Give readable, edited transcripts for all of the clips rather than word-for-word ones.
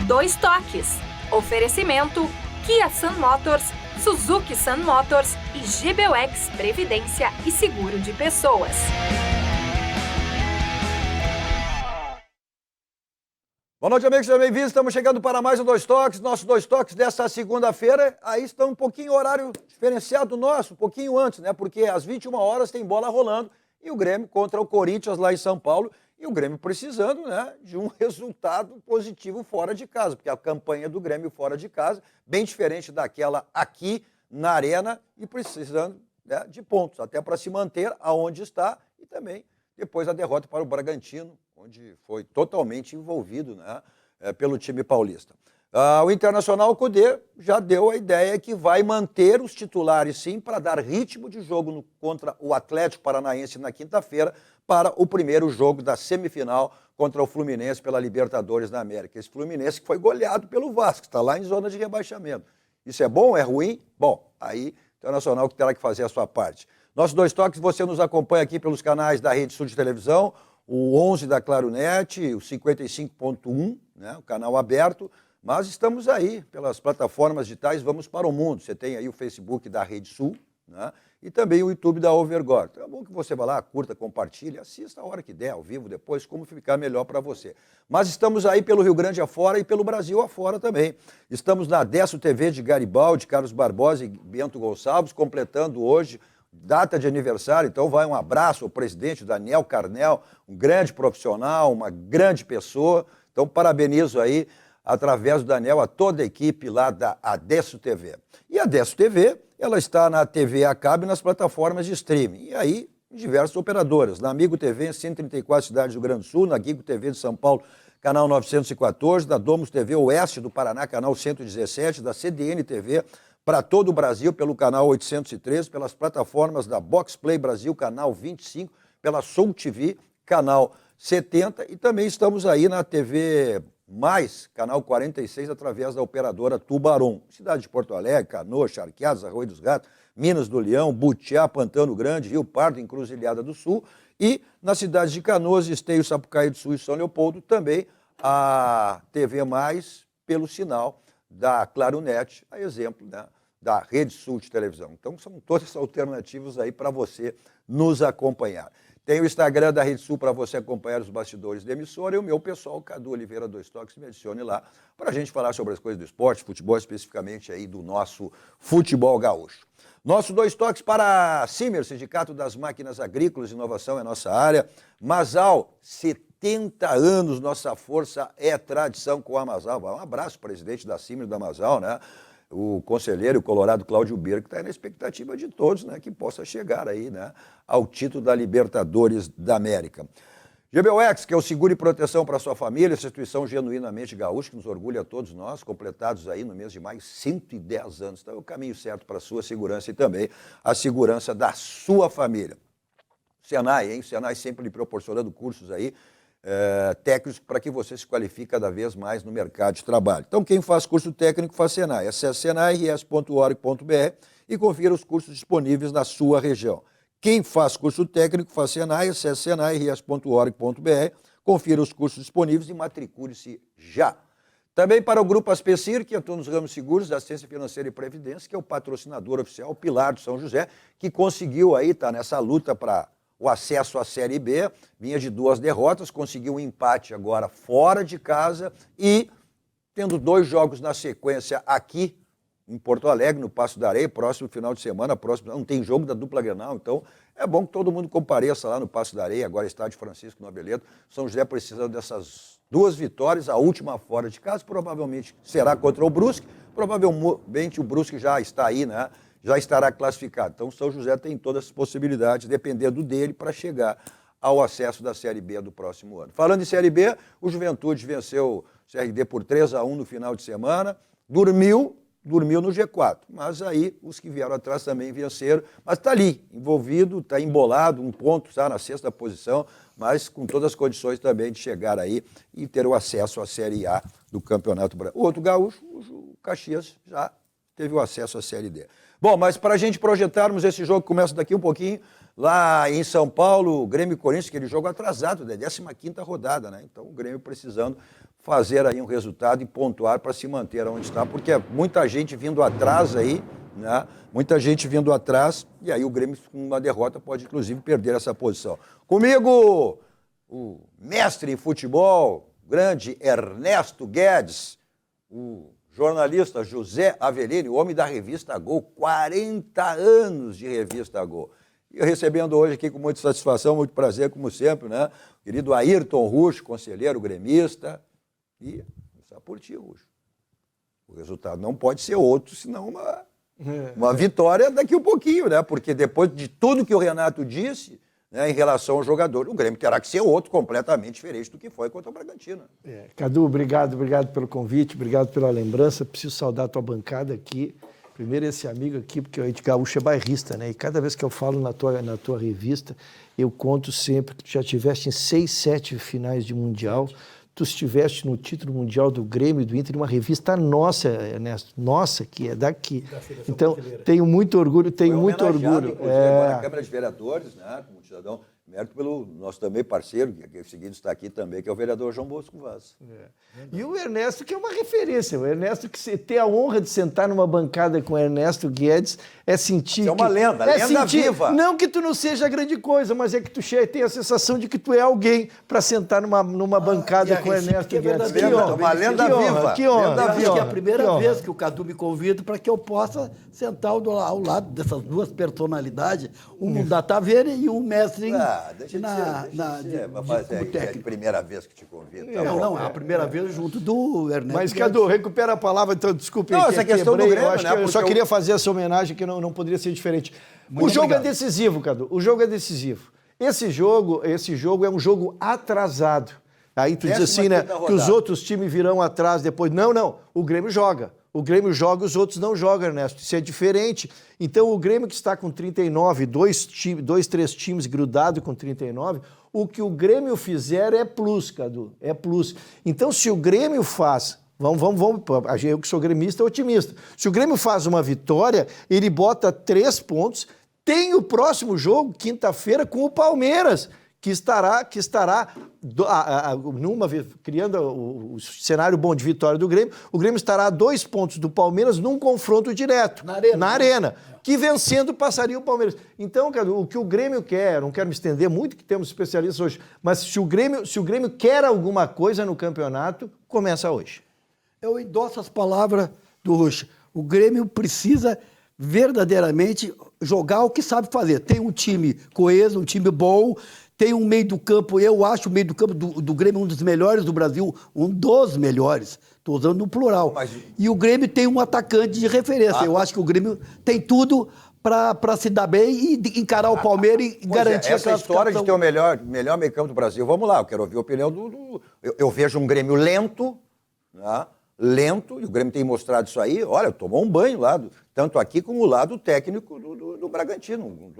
Dois Toques. Oferecimento Kia Sun Motors, Suzuki Sun Motors e GBUX Previdência e Seguro de Pessoas. Boa noite, amigos, sejam bem-vindos. Estamos chegando para mais um Dois Toques. Nossos Dois Toques dessa segunda-feira, aí está um pouquinho horário diferenciado do nosso, um pouquinho antes, né? Porque às 21 horas tem bola rolando e o Grêmio contra o Corinthians lá em São Paulo. E o Grêmio precisando, né, de um resultado positivo fora de casa, porque a campanha do Grêmio fora de casa, bem diferente daquela aqui na Arena, e precisando, né, de pontos, até para se manter aonde está, e também depois a derrota para o Bragantino, onde foi totalmente envolvido, né, pelo time paulista. O Internacional, o Cudê, já deu a ideia que vai manter os titulares, sim, para dar ritmo de jogo contra o Atlético Paranaense na quinta-feira, para o primeiro jogo da semifinal contra o Fluminense pela Libertadores da América. Esse Fluminense que foi goleado pelo Vasco, está lá em zona de rebaixamento. Isso é bom? É ruim? Bom, aí o Internacional que terá que fazer a sua parte. Nossos Dois Toques, você nos acompanha aqui pelos canais da Rede Sul de Televisão, o 11 da Claronet, o 55.1, né, o canal aberto, mas estamos aí pelas plataformas digitais, vamos para o mundo. Você tem aí o Facebook da Rede Sul, né, e também o YouTube da Overgore. Então é bom que você vá lá, curta, compartilhe, assista a hora que der, ao vivo, depois, como ficar melhor para você. Mas estamos aí pelo Rio Grande afora e pelo Brasil afora também. Estamos na Adesso TV de Garibaldi, Carlos Barbosa e Bento Gonçalves, completando hoje data de aniversário. Então vai um abraço ao presidente Daniel Carnel, um grande profissional, uma grande pessoa. Então parabenizo aí, através do Daniel, a toda a equipe lá da Adesso TV. E a Adesso TV, ela está na TV a cabo e nas plataformas de streaming. E aí, em diversas operadoras. Na Amigo TV, em 134 cidades do Rio Grande do Sul, na Gigo TV de São Paulo, canal 914, da Domus TV Oeste do Paraná, canal 117, da CDN TV para todo o Brasil, pelo canal 813, pelas plataformas da Box Play Brasil, canal 25, pela Soul TV, canal 70, e também estamos aí na TV Mais, canal 46, através da operadora Tubarão. Cidade de Porto Alegre, Canoas, Charqueadas, Arroio dos Gatos, Minas do Leão, Butiá, Pantano Grande, Rio Pardo, Encruzilhada do Sul. E nas cidades de Canoas, Esteio, Sapucaí do Sul e São Leopoldo, também a TV Mais, pelo sinal da Claronet, a exemplo, né, da Rede Sul de Televisão. Então são todas alternativas aí para você nos acompanhar. Tem o Instagram da Rede Sul para você acompanhar os bastidores da emissora e o meu pessoal, Cadu Oliveira Dois Toques, me adicione lá para a gente falar sobre as coisas do esporte, futebol, especificamente aí do nosso futebol gaúcho. Nosso Dois Toques para a CIMER, Sindicato das Máquinas Agrícolas, inovação é nossa área. Masal, 70 anos, nossa força é tradição com a Masal. Um abraço, presidente da CIMER da Masal, né? O conselheiro, o colorado Cláudio Birco, que está na expectativa de todos, né, que possa chegar aí, né, ao título da Libertadores da América. GBUX, que é o seguro e proteção para a sua família, instituição genuinamente gaúcha, que nos orgulha a todos nós, completados aí no mês de maio, 110 anos. Então é o caminho certo para a sua segurança e também a segurança da sua família. Senai, hein? Senai sempre lhe proporcionando cursos aí, técnicos para que você se qualifique cada vez mais no mercado de trabalho. Então, quem faz curso técnico faz Senai. Acesse senairs.org.br e confira os cursos disponíveis na sua região. Quem faz curso técnico faz Senai. Acesse senairs.org.br, confira os cursos disponíveis e matricule-se já. Também para o Grupo Aspecir, que atua nos ramos seguros da assistência financeira e previdência, que é o patrocinador oficial, o pilar do São José, que conseguiu aí, tá nessa luta para o acesso à Série B, vinha de 2 derrotas, conseguiu um empate agora fora de casa e tendo 2 jogos na sequência aqui em Porto Alegre, no Paço da Areia, próximo final de semana, não tem jogo da dupla Grenal, então é bom que todo mundo compareça lá no Paço da Areia, agora estádio Francisco Nobeleto. São José precisando dessas 2 vitórias, a última fora de casa, provavelmente será contra o Brusque, provavelmente o Brusque já está aí, né? Já estará classificado. Então, o São José tem todas as possibilidades, dependendo dele, para chegar ao acesso da Série B do próximo ano. Falando em Série B, o Juventude venceu o CRD por 3-1 no final de semana, dormiu no G4, mas aí os que vieram atrás também venceram, mas está ali, envolvido, está embolado, 1 ponto, está na 6ª posição, mas com todas as condições também de chegar aí e ter o acesso à Série A do Campeonato Brasileiro. O outro gaúcho, o Caxias, já teve o acesso à Série D. Bom, mas para a gente projetarmos esse jogo que começa daqui um pouquinho, lá em São Paulo, o Grêmio e Corinthians, aquele jogo atrasado, da 15ª rodada, né? Então o Grêmio precisando fazer aí um resultado e pontuar para se manter onde está, porque é muita gente vindo atrás aí, né? Muita gente vindo atrás, e aí o Grêmio, com uma derrota, pode inclusive perder essa posição. Comigo, o mestre em futebol, grande Ernesto Guedes, o jornalista José Avelini, o homem da revista Gol, 40 anos de revista Gol. E eu recebendo hoje aqui com muita satisfação, muito prazer, como sempre, né? O querido Ayrton Rusch, conselheiro gremista. E começar por ti, Rusch. O resultado não pode ser outro, senão uma vitória daqui um pouquinho, né? Porque depois de tudo que o Renato disse, né, em relação ao jogador, o Grêmio terá que ser outro, completamente diferente do que foi contra o Bragantino. Cadu, obrigado pelo convite, obrigado pela lembrança. Preciso saudar a tua bancada aqui. Primeiro esse amigo aqui, porque o Ed Gaúcho é bairrista, né? E cada vez que eu falo na tua revista, eu conto sempre que tu já tiveste em 6, 7 finais de Mundial. Tu estiveste no título mundial do Grêmio e do Inter, uma revista nossa, Ernesto, nossa, que é daqui. Então, tenho muito orgulho, Agora na Câmara de Vereadores, né, como cidadão, mérito pelo nosso também parceiro, que o seguinte está aqui também, que é o vereador João Bosco Vaz. E o Ernesto, que é uma referência, o Ernesto, que ter a honra de sentar numa bancada com o Ernesto Guedes é sentir... Isso é uma lenda, lenda viva. Não que tu não seja grande coisa, mas é que tu tem a sensação de que tu é alguém para sentar numa bancada com o Ernesto Guedes. Uma lenda viva. Que honra. Acho que é a primeira vez que o Cadu me convida para que eu possa sentar ao lado dessas duas personalidades, um da Taveira e um mestre Mas é a primeira vez que te convido. Não, é a primeira vez junto do Ernesto. Mas, Cadu, recupera a palavra, então, desculpe. Não, essa questão do Grêmio, eu só queria fazer essa homenagem, que não poderia ser diferente. O jogo é decisivo, Cadu, o jogo é decisivo. Esse jogo é um jogo atrasado. Aí tu diz assim, né, que os outros times virão atrás depois. Não, o Grêmio joga. O Grêmio joga, os outros não jogam, Ernesto. Isso é diferente. Então, o Grêmio que está com 39, três times grudados com 39, o que o Grêmio fizer é plus, Cadu, é plus. Então, se o Grêmio faz... Eu que sou gremista, otimista. Se o Grêmio faz uma vitória, ele bota 3 pontos, tem o próximo jogo, quinta-feira, com o Palmeiras, que estará criando o cenário bom de vitória do Grêmio. O Grêmio estará a 2 pontos do Palmeiras num confronto direto, na arena, que vencendo passaria o Palmeiras. Então, o que o Grêmio quer, não quero me estender muito, que temos especialistas hoje, mas se o Grêmio quer alguma coisa no campeonato, começa hoje. Eu endosso as palavras do Rusch. O Grêmio precisa verdadeiramente jogar o que sabe fazer. Tem um time coeso, um time bom, tem um meio do campo, eu acho o meio do campo do Grêmio um dos melhores do Brasil, um dos melhores. Estou usando no plural. E o Grêmio tem um atacante de referência. Eu acho que o Grêmio tem tudo para se dar bem e encarar o Palmeiras e garantir essa história de ter o melhor meio campo do Brasil. Vamos lá, eu quero ouvir a opinião eu vejo um Grêmio lento, né? Lento, e o Grêmio tem mostrado isso aí. Olha, tomou um banho lá, tanto aqui como o lado técnico do Bragantino.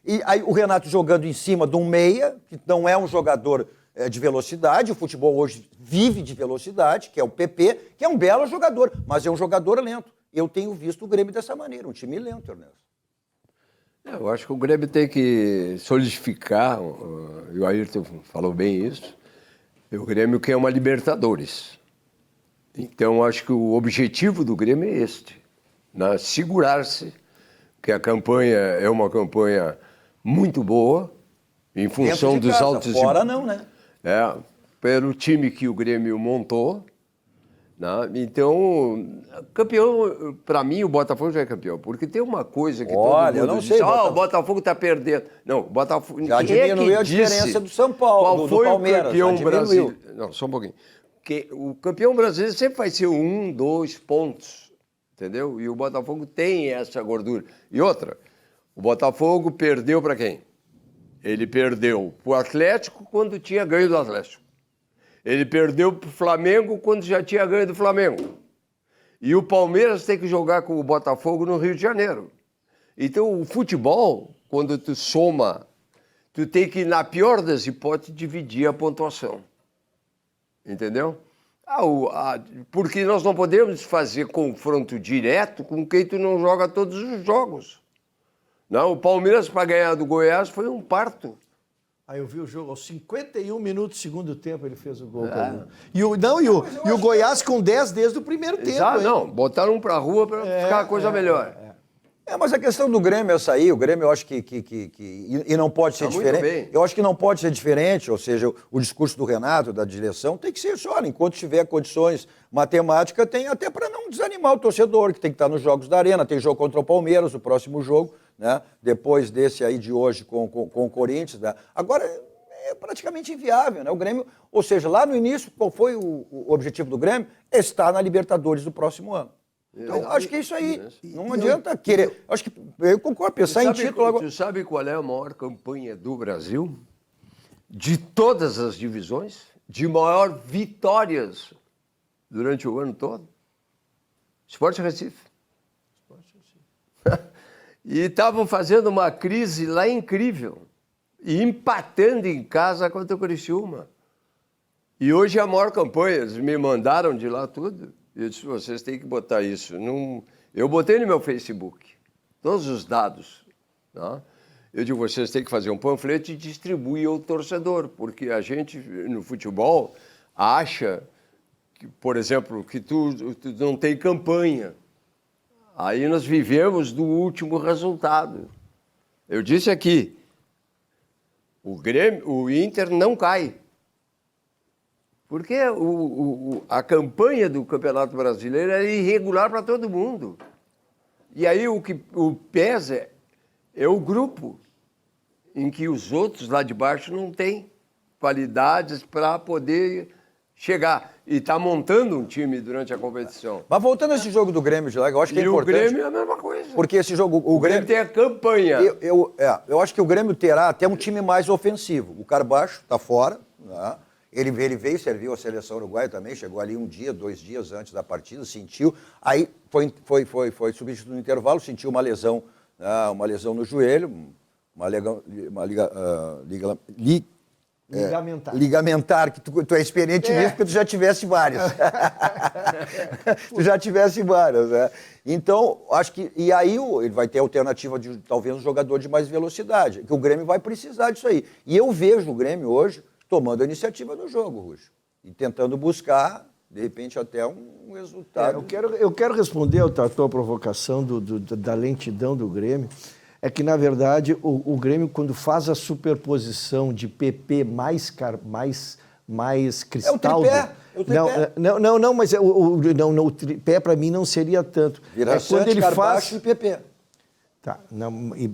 E aí o Renato jogando em cima de um meia, que não é um jogador de velocidade, o futebol hoje vive de velocidade, que é o PP, que é um belo jogador, mas é um jogador lento. Eu tenho visto o Grêmio dessa maneira, um time lento, Ernesto. Eu acho que o Grêmio tem que solidificar, e o Ayrton falou bem isso, o Grêmio quer uma Libertadores. Então, acho que o objetivo do Grêmio é este, né? Segurar-se, que a campanha é uma campanha muito boa, em função dos altos... Fora não, né? Pelo time que o Grêmio montou, né? Então, campeão, para mim, o Botafogo já é campeão, porque tem uma coisa que Olha, todo mundo eu não diz, sei, o Botafogo está perdendo. Não, o Botafogo... Já diminuiu a diferença do São Paulo, do Palmeiras. Qual foi o campeão brasileiro? Não, só um pouquinho. Porque o campeão brasileiro sempre vai ser 1, 2 pontos, entendeu? E o Botafogo tem essa gordura. E outra, o Botafogo perdeu para quem? Ele perdeu para o Atlético quando tinha ganho do Atlético. Ele perdeu para o Flamengo quando já tinha ganho do Flamengo. E o Palmeiras tem que jogar com o Botafogo no Rio de Janeiro. Então, o futebol, quando tu soma, tu tem que, na pior das hipóteses, dividir a pontuação. Entendeu? Porque nós não podemos fazer confronto direto com quem tu não joga todos os jogos. Não, o Palmeiras, para ganhar do Goiás, foi um parto. Aí eu vi o jogo, aos 51 minutos do segundo tempo ele fez o gol. E o Goiás com 10 desde o primeiro tempo. Exato, não, botaram um pra rua pra ficar a coisa melhor. Mas a questão do Grêmio é essa aí, o Grêmio eu acho que não pode ser diferente. Bem. Eu acho que não pode ser diferente, ou seja, o discurso do Renato, da direção, tem que ser só, enquanto tiver condições matemáticas, tem até para não desanimar o torcedor, que tem que estar nos jogos da Arena, tem jogo contra o Palmeiras, o próximo jogo, né? Depois desse aí de hoje com o Corinthians. Né? Agora, é praticamente inviável, né? O Grêmio, ou seja, lá no início, qual foi o objetivo do Grêmio? Estar na Libertadores do próximo ano. Então, acho que é isso aí. Não adianta querer. Acho que eu concordo, pensar em título agora. Tu sabe qual é a maior campanha do Brasil? De todas as divisões? De maior vitórias durante o ano todo? Sport Recife. E estavam fazendo uma crise lá incrível. E empatando em casa contra o Criciúma. E hoje é a maior campanha. Eles me mandaram de lá tudo. Eu disse, vocês têm que botar isso. Eu botei no meu Facebook todos os dados. Tá? Eu digo, vocês têm que fazer um panfleto e distribuir ao torcedor, porque a gente, no futebol, acha, que, por exemplo, que tu não tem campanha. Aí nós vivemos do último resultado. Eu disse aqui, o Inter não cai. Porque a campanha do Campeonato Brasileiro é irregular para todo mundo. E aí o pesa é o grupo, em que os outros lá de baixo não têm qualidades para poder chegar. E está montando um time durante a competição. Mas voltando a esse jogo do Grêmio de lá, eu acho que é importante. E o Grêmio é a mesma coisa. Porque esse jogo, o Grêmio tem a campanha. Eu acho que o Grêmio terá até um time mais ofensivo. O Carbacho está fora, né? Ele veio, serviu a seleção uruguaia também, chegou ali 1 dia, 2 dias antes da partida, sentiu, aí foi substituído no intervalo, sentiu uma lesão no joelho, ligamentar, que tu é experiente nisso, porque tu já tivesse várias. Né? Então, acho que... E aí ele vai ter a alternativa de talvez um jogador de mais velocidade, que o Grêmio vai precisar disso aí. E eu vejo o Grêmio hoje tomando a iniciativa no jogo, Ruxo, e tentando buscar, de repente, até um resultado. Eu quero responder a tua provocação da lentidão do Grêmio. É que, na verdade, o Grêmio, quando faz a superposição de PP mais Cristaldo... É o tripé. Não, mas o tripé, para mim, não seria tanto. Quando ele faz e PP. Tá,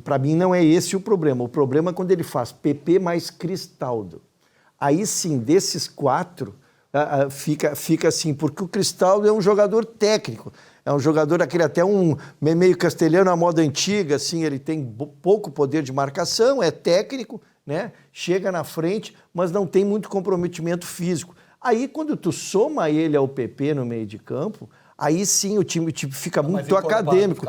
para mim não é esse o problema. O problema é quando ele faz PP mais Cristaldo. Aí sim, desses 4, fica assim, porque o Cristaldo é um jogador técnico, é um jogador aquele até meio castelhano à moda antiga, assim, ele tem pouco poder de marcação, é técnico, né? Chega na frente, mas não tem muito comprometimento físico. Aí quando tu soma ele ao PP no meio de campo, aí sim o time fica muito acadêmico.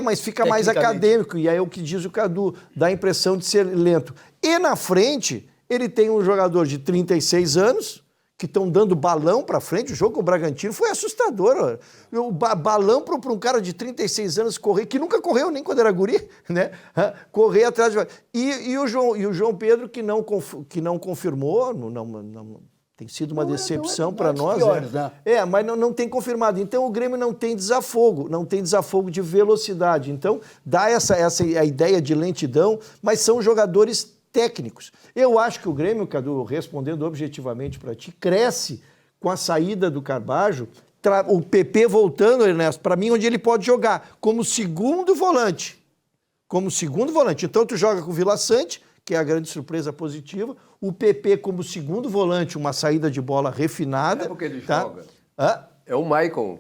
Mas fica mais acadêmico, e aí é o que diz o Cadu, dá a impressão de ser lento. E na frente... Ele tem um jogador de 36 anos, que estão dando balão para frente. O jogo com o Bragantino foi assustador. O balão para um cara de 36 anos correr, que nunca correu nem quando era guri, né? Correr atrás de... E o João Pedro, que não confirmou, tem sido uma decepção para nós. Piores, né? Mas não tem confirmado. Então o Grêmio não tem desafogo de velocidade. Então dá a ideia de lentidão, mas são jogadores técnicos. Eu acho que o Grêmio, Cadu, respondendo objetivamente para ti, cresce com a saída do Carbajo, o PP voltando, Ernesto, para mim, onde ele pode jogar como segundo volante. Então tu joga com o Vila Sante, que é a grande surpresa positiva, o PP como segundo volante, uma saída de bola refinada. É porque ele joga. É o Maicon.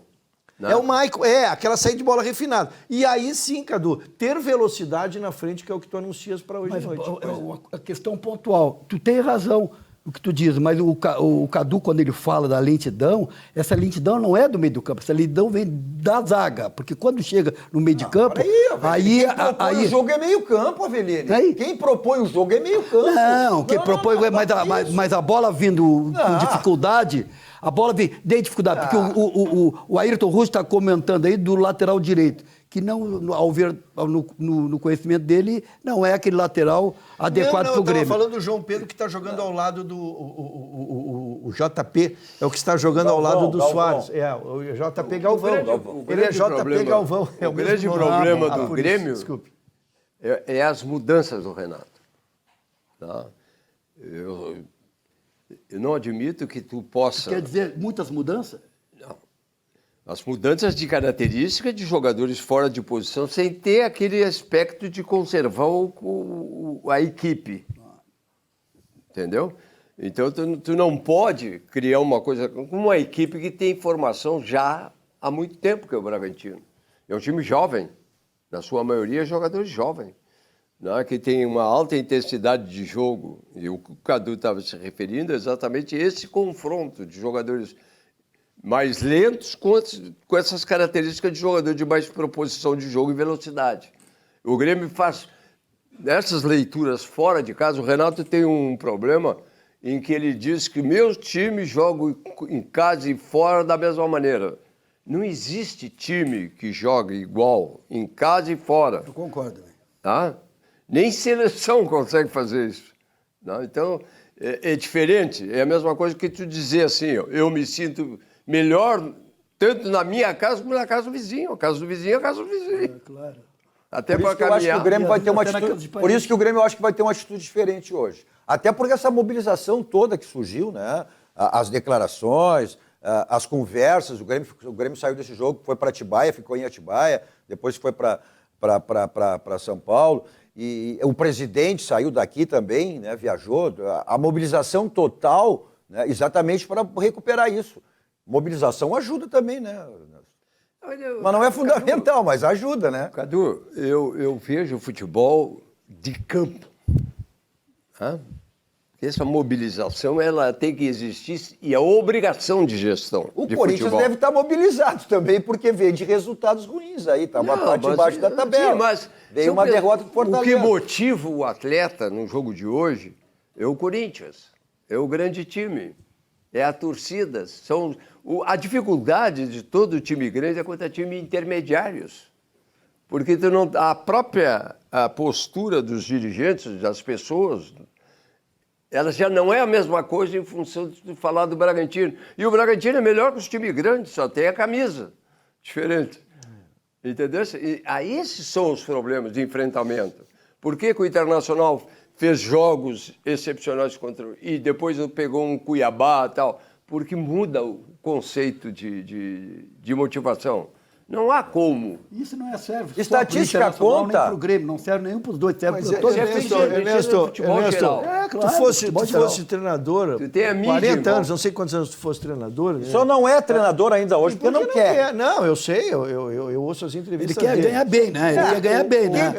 Não. É o Maicon, aquela saída de bola refinada. E aí sim, Cadu, ter velocidade na frente, que é o que tu anuncias para hoje de noite. A questão pontual, tu tem razão no que tu diz, mas o Cadu, quando ele fala da lentidão, essa lentidão não é do meio do campo, essa lentidão vem da zaga, porque quando chega no meio de campo... Quem propõe o jogo é meio campo, Avelino. Quem propõe o jogo é meio campo. Não, quem propõe... Mas a bola vindo com dificuldade... A bola vem, tem dificuldade, porque o Ayrton Russo está comentando aí do lateral direito, que não, ao ver no conhecimento dele, não é aquele lateral adequado para o Grêmio. Eu estava falando do João Pedro, que está jogando ao lado do... O JP é o que está jogando ao lado do Soares. É, o JP Galvão. Ele é JP Galvão. O grande problema do Grêmio é as mudanças do Renato. Tá? Eu não admito que tu possa... Quer dizer, muitas mudanças? Não. As mudanças de característica de jogadores fora de posição sem ter aquele aspecto de conservar a equipe. Entendeu? Então, tu não pode criar uma coisa com uma equipe que tem formação já há muito tempo, que é o Bragantino. É um time jovem, na sua maioria jogadores jovens, né, que tem uma alta intensidade de jogo. E o Cadu estava se referindo exatamente a esse confronto de jogadores mais lentos com essas características de jogador de mais proposição de jogo e velocidade. O Grêmio faz essas leituras fora de casa. O Renato tem um problema em que ele diz que meus times jogam em casa e fora da mesma maneira. Não existe time que jogue igual em casa e fora. Eu concordo. Tá? Nem seleção consegue fazer isso. Não? Então, é diferente. É a mesma coisa que tu dizer assim, ó, eu me sinto melhor tanto na minha casa como na casa do vizinho. A casa do vizinho é a casa do vizinho. É, claro. Até para eu acho que o caminhar. Grêmio vai ter uma atitude, por isso que o Grêmio eu acho que vai ter uma atitude diferente hoje. Até porque essa mobilização toda que surgiu, né? As declarações, as conversas, o Grêmio saiu desse jogo, foi para Atibaia, ficou em Atibaia, depois foi para São Paulo, e o presidente saiu daqui também, né? Viajou, a mobilização total, né? Exatamente para recuperar isso. Mobilização ajuda também, né? Mas não é fundamental, mas ajuda, né? Cadu, eu vejo o futebol de campo. Tá? Essa mobilização ela tem que existir e é obrigação de gestão. O Corinthians deve estar mobilizado também, porque veio de resultados ruins aí, estava a parte de baixo da tabela. Sim, mas veio uma derrota do Fortaleza. O que motiva o atleta no jogo de hoje é o Corinthians, é o grande time, é a torcida. A dificuldade de todo time grande é contra time intermediários. Porque a própria postura dos dirigentes, das pessoas, ela já não é a mesma coisa em função de falar do Bragantino. E o Bragantino é melhor que os times grandes, só tem a camisa diferente. Entendeu? E aí esses são os problemas de enfrentamento. Por que o Internacional fez jogos excepcionais e depois pegou um Cuiabá e tal? Porque muda o conceito de motivação. Não há como. Isso não é serve. Estatística conta. Nem para o Grêmio, não serve nenhum para os dois, serve para todos. Ernesto, claro, tu fosse treinador, tu tem a mídia, 40 anos, não sei quantos anos tu fosse treinador. Só não é treinador ainda hoje, porque não quer. Não, eu sei, eu ouço as entrevistas Ele quer ganhar bem, né? Ele quer ganhar bem, né?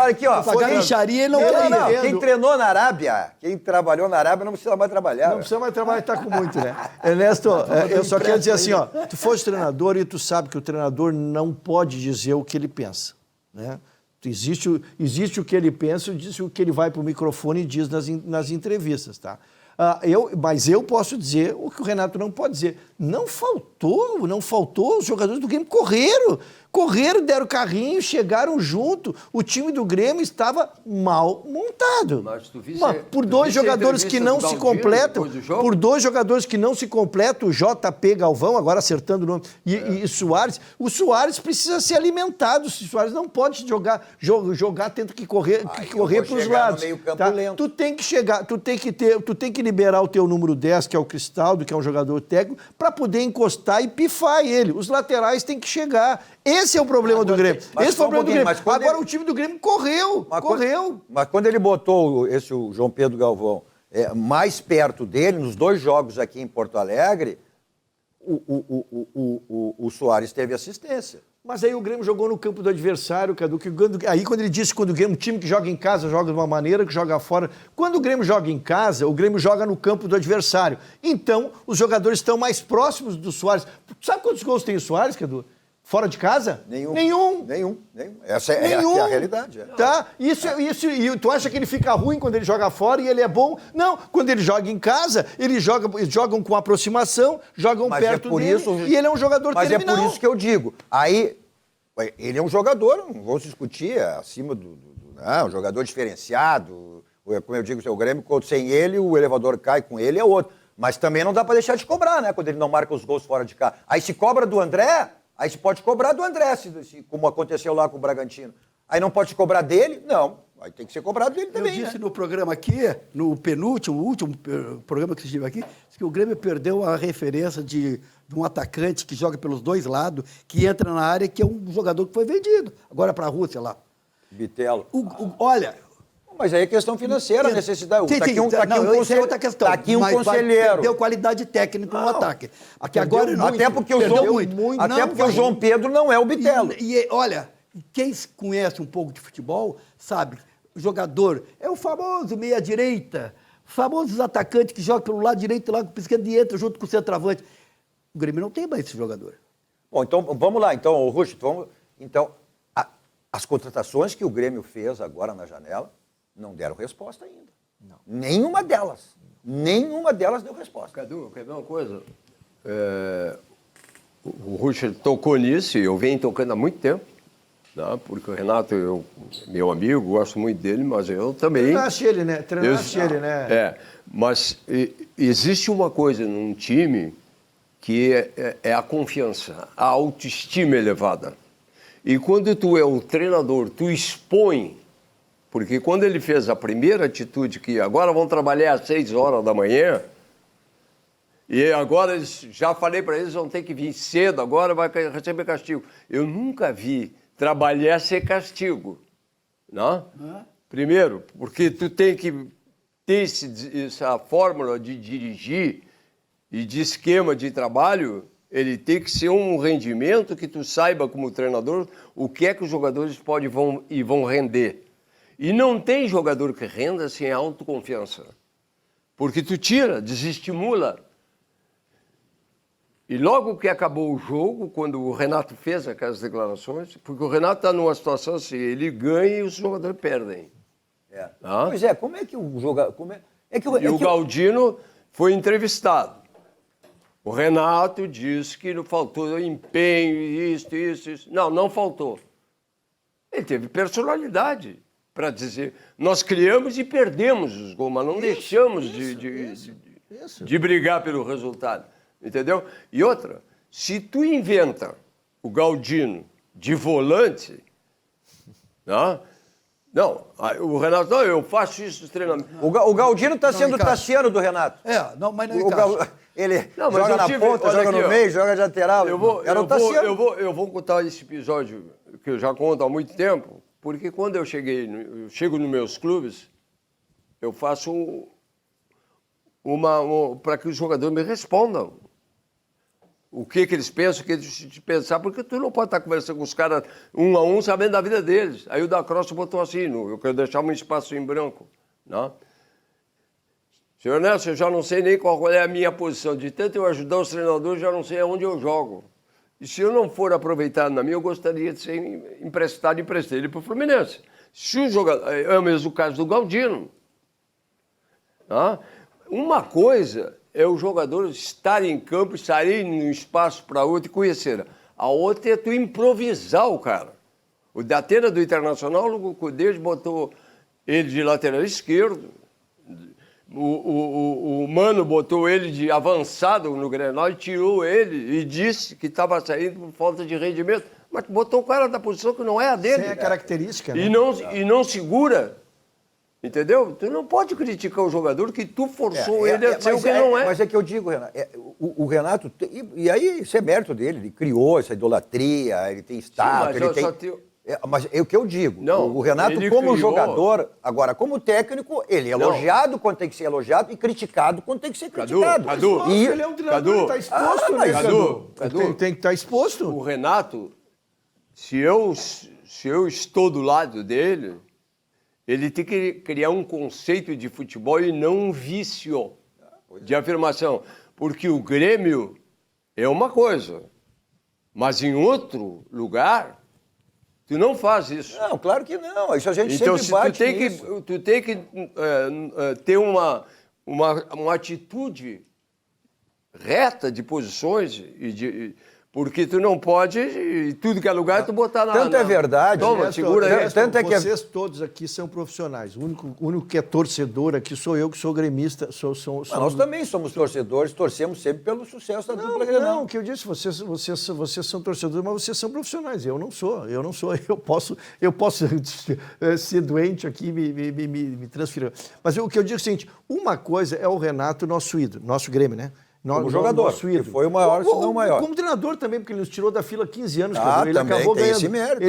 Aqui, ó. Pagar enxaria ele não quer. Não. Quem treinou na Arábia, quem trabalhou na Arábia não precisa mais trabalhar. Não precisa mais trabalhar, tá com muito, né? Ernesto, eu só quero dizer assim, ó, tu fosse treinador e tu sabe que o treinador não pode dizer o que ele pensa, né? Existe o que ele pensa, existe o que ele vai para o microfone e diz nas entrevistas, tá? Mas eu posso dizer o que o Renato não pode dizer. Não faltou, os jogadores do Grêmio correram, deram carrinho, chegaram junto. O time do Grêmio estava mal montado. Mas por dois jogadores que não se completam, o JP Galvão, agora acertando o nome, e Soares. O Soares precisa ser alimentado. O Soares não pode jogar tendo que correr para os lados. Tá? Tu tem que chegar, tu tem que liberar o teu número 10, que é o Cristaldo, que é um jogador técnico, para poder encostar e pifar ele. Os laterais têm que chegar. Esse é o problema do Grêmio. Esse foi o problema do Grêmio. Agora o time do Grêmio correu. Mas quando ele botou o João Pedro Galvão mais perto dele, nos dois jogos aqui em Porto Alegre, o Soares teve assistência. Mas aí o Grêmio jogou no campo do adversário, Cadu. Aí quando ele disse que o Grêmio, um time que joga em casa, joga de uma maneira, que joga fora. Quando o Grêmio joga em casa, o Grêmio joga no campo do adversário. Então, os jogadores estão mais próximos do Soares. Sabe quantos gols tem o Soares, Cadu? Fora de casa? Nenhum. Essa é a realidade. Tá? Isso, e tu acha que ele fica ruim quando ele joga fora e ele é bom? Não, quando ele joga em casa, eles jogam com aproximação, jogam perto dele, e ele é um jogador terminal. Mas é por isso que eu digo, aí, ele é um jogador, não vou discutir, é acima um jogador diferenciado, como eu digo, o Grêmio, sem ele, o elevador cai, com ele é outro. Mas também não dá para deixar de cobrar, né, quando ele não marca os gols fora de casa. Aí se cobra do André... Aí se pode cobrar do André, como aconteceu lá com o Bragantino. Aí não pode cobrar dele? Não. Aí tem que ser cobrado dele também. Eu disse no programa aqui, no último programa que você estive aqui, que o Grêmio perdeu a referência de um atacante que joga pelos dois lados, que entra na área, que é um jogador que foi vendido agora para a Rússia lá. Bitelo. Olha... Mas aí é questão financeira, necessidade. Isso é outra questão. Tá aqui um conselheiro. Perdeu qualidade técnica no ataque. Porque agora não. Até porque o João Pedro não é o Bitelo. E olha, quem conhece um pouco de futebol sabe, o jogador é o famoso meia-direita, famosos atacantes que jogam pelo lado direito lá com o esquerdo e entra junto com o centroavante. O Grêmio não tem mais esse jogador. Bom, então vamos lá. Então, Rush, as contratações que o Grêmio fez agora na janela não deram resposta ainda. Não. Nenhuma delas deu resposta. Cadu, quer ver uma coisa? O Rucher tocou nisso e eu venho tocando há muito tempo, né? Porque o Renato, meu amigo, gosto muito dele, mas eu também... Treinaste ele, né? Mas existe uma coisa num time que é a confiança, a autoestima elevada. E quando tu é o treinador, tu expõe. Porque quando ele fez a primeira atitude, que agora vão trabalhar às 6 horas da manhã, e agora já falei para eles, vão ter que vir cedo, agora vai receber castigo. Eu nunca vi trabalhar ser castigo. Não? Primeiro, porque tu tem que ter essa fórmula de dirigir e de esquema de trabalho, ele tem que ser um rendimento que tu saiba como treinador o que é que os jogadores vão render. E não tem jogador que renda sem autoconfiança. Porque tu tira, desestimula. E logo que acabou o jogo, quando o Renato fez aquelas declarações, porque o Renato está numa situação assim, ele ganha e os jogadores perdem. Pois é, como é que o jogador... o Galdino foi entrevistado. O Renato disse que não faltou empenho, isso. Não faltou. Ele teve personalidade para dizer, nós criamos e perdemos os gols, mas não deixamos de brigar pelo resultado, entendeu? E outra, se tu inventa o Galdino de volante, não, o Renato, não, eu faço isso no treinamento. O Galdino está sendo Tassiano do Renato. Mas não encaixa. Ele joga na ponta, joga no meio, joga de lateral. Eu vou contar esse episódio que eu já conto há muito tempo, porque quando eu chego nos meus clubes, eu faço para que os jogadores me respondam. O que eles pensam, o que eles pensar, porque tu não pode estar conversando com os caras um a um, sabendo da vida deles. Aí o da Cross botou assim, eu quero deixar um espaço em branco. Não? Senhor Nelson, eu já não sei nem qual é a minha posição. De tanto eu ajudar os treinadores, já não sei aonde eu jogo. E se eu não for aproveitado na minha, eu gostaria de ser emprestado ele para o Fluminense. Se o jogador, é o mesmo caso do Galdino. Tá? Uma coisa é o jogador estar em campo, sair num espaço para outro e conhecer. A outra é tu improvisar o cara. O Datena do Internacional, o Cudê botou ele de lateral esquerdo. O Mano botou ele de avançado no Grenal e tirou ele e disse que estava saindo por falta de rendimento. Mas botou o cara da posição que não é a dele. Sem a característica, né? E não segura. Entendeu? Tu não pode criticar o jogador que tu forçou ele a ser o que não é. Mas é que eu digo, Renato, o Renato, e aí isso é mérito dele, ele criou essa idolatria, ele tem status, ele tem... Mas é o que eu digo, o Renato como jogador, agora como técnico, ele é elogiado quando tem que ser elogiado e criticado quando tem que ser criticado. Cadu, ele é um treinador, ele está exposto, né, Cadu? Tem que estar exposto. O Renato, se eu estou do lado dele, ele tem que criar um conceito de futebol e não um vício de afirmação. Porque o Grêmio é uma coisa, Mas em outro lugar, tu não faz isso. Não, claro que não. Isso a gente Então, sempre bate tu tem que ter uma atitude reta de posições porque tu não pode, em tudo que é lugar, tu botar na... Tanto é verdade... Toma, segura aí. Tanto é que vocês todos aqui são profissionais. O único que é torcedor aqui sou eu, que sou gremista. Nós também somos torcedores, torcemos sempre pelo sucesso da dupla Grenal. Não, o que eu disse, vocês são torcedores, mas vocês são profissionais. Eu não sou. Eu posso ser doente aqui, me transferir. Mas o que eu digo é o seguinte, uma coisa é o Renato, nosso ídolo, nosso Grêmio, né? Como jogador, que foi o maior, se não o maior. Como treinador também, porque ele nos tirou da fila 15 anos. Ele também acabou tem ganhando, esse mérito.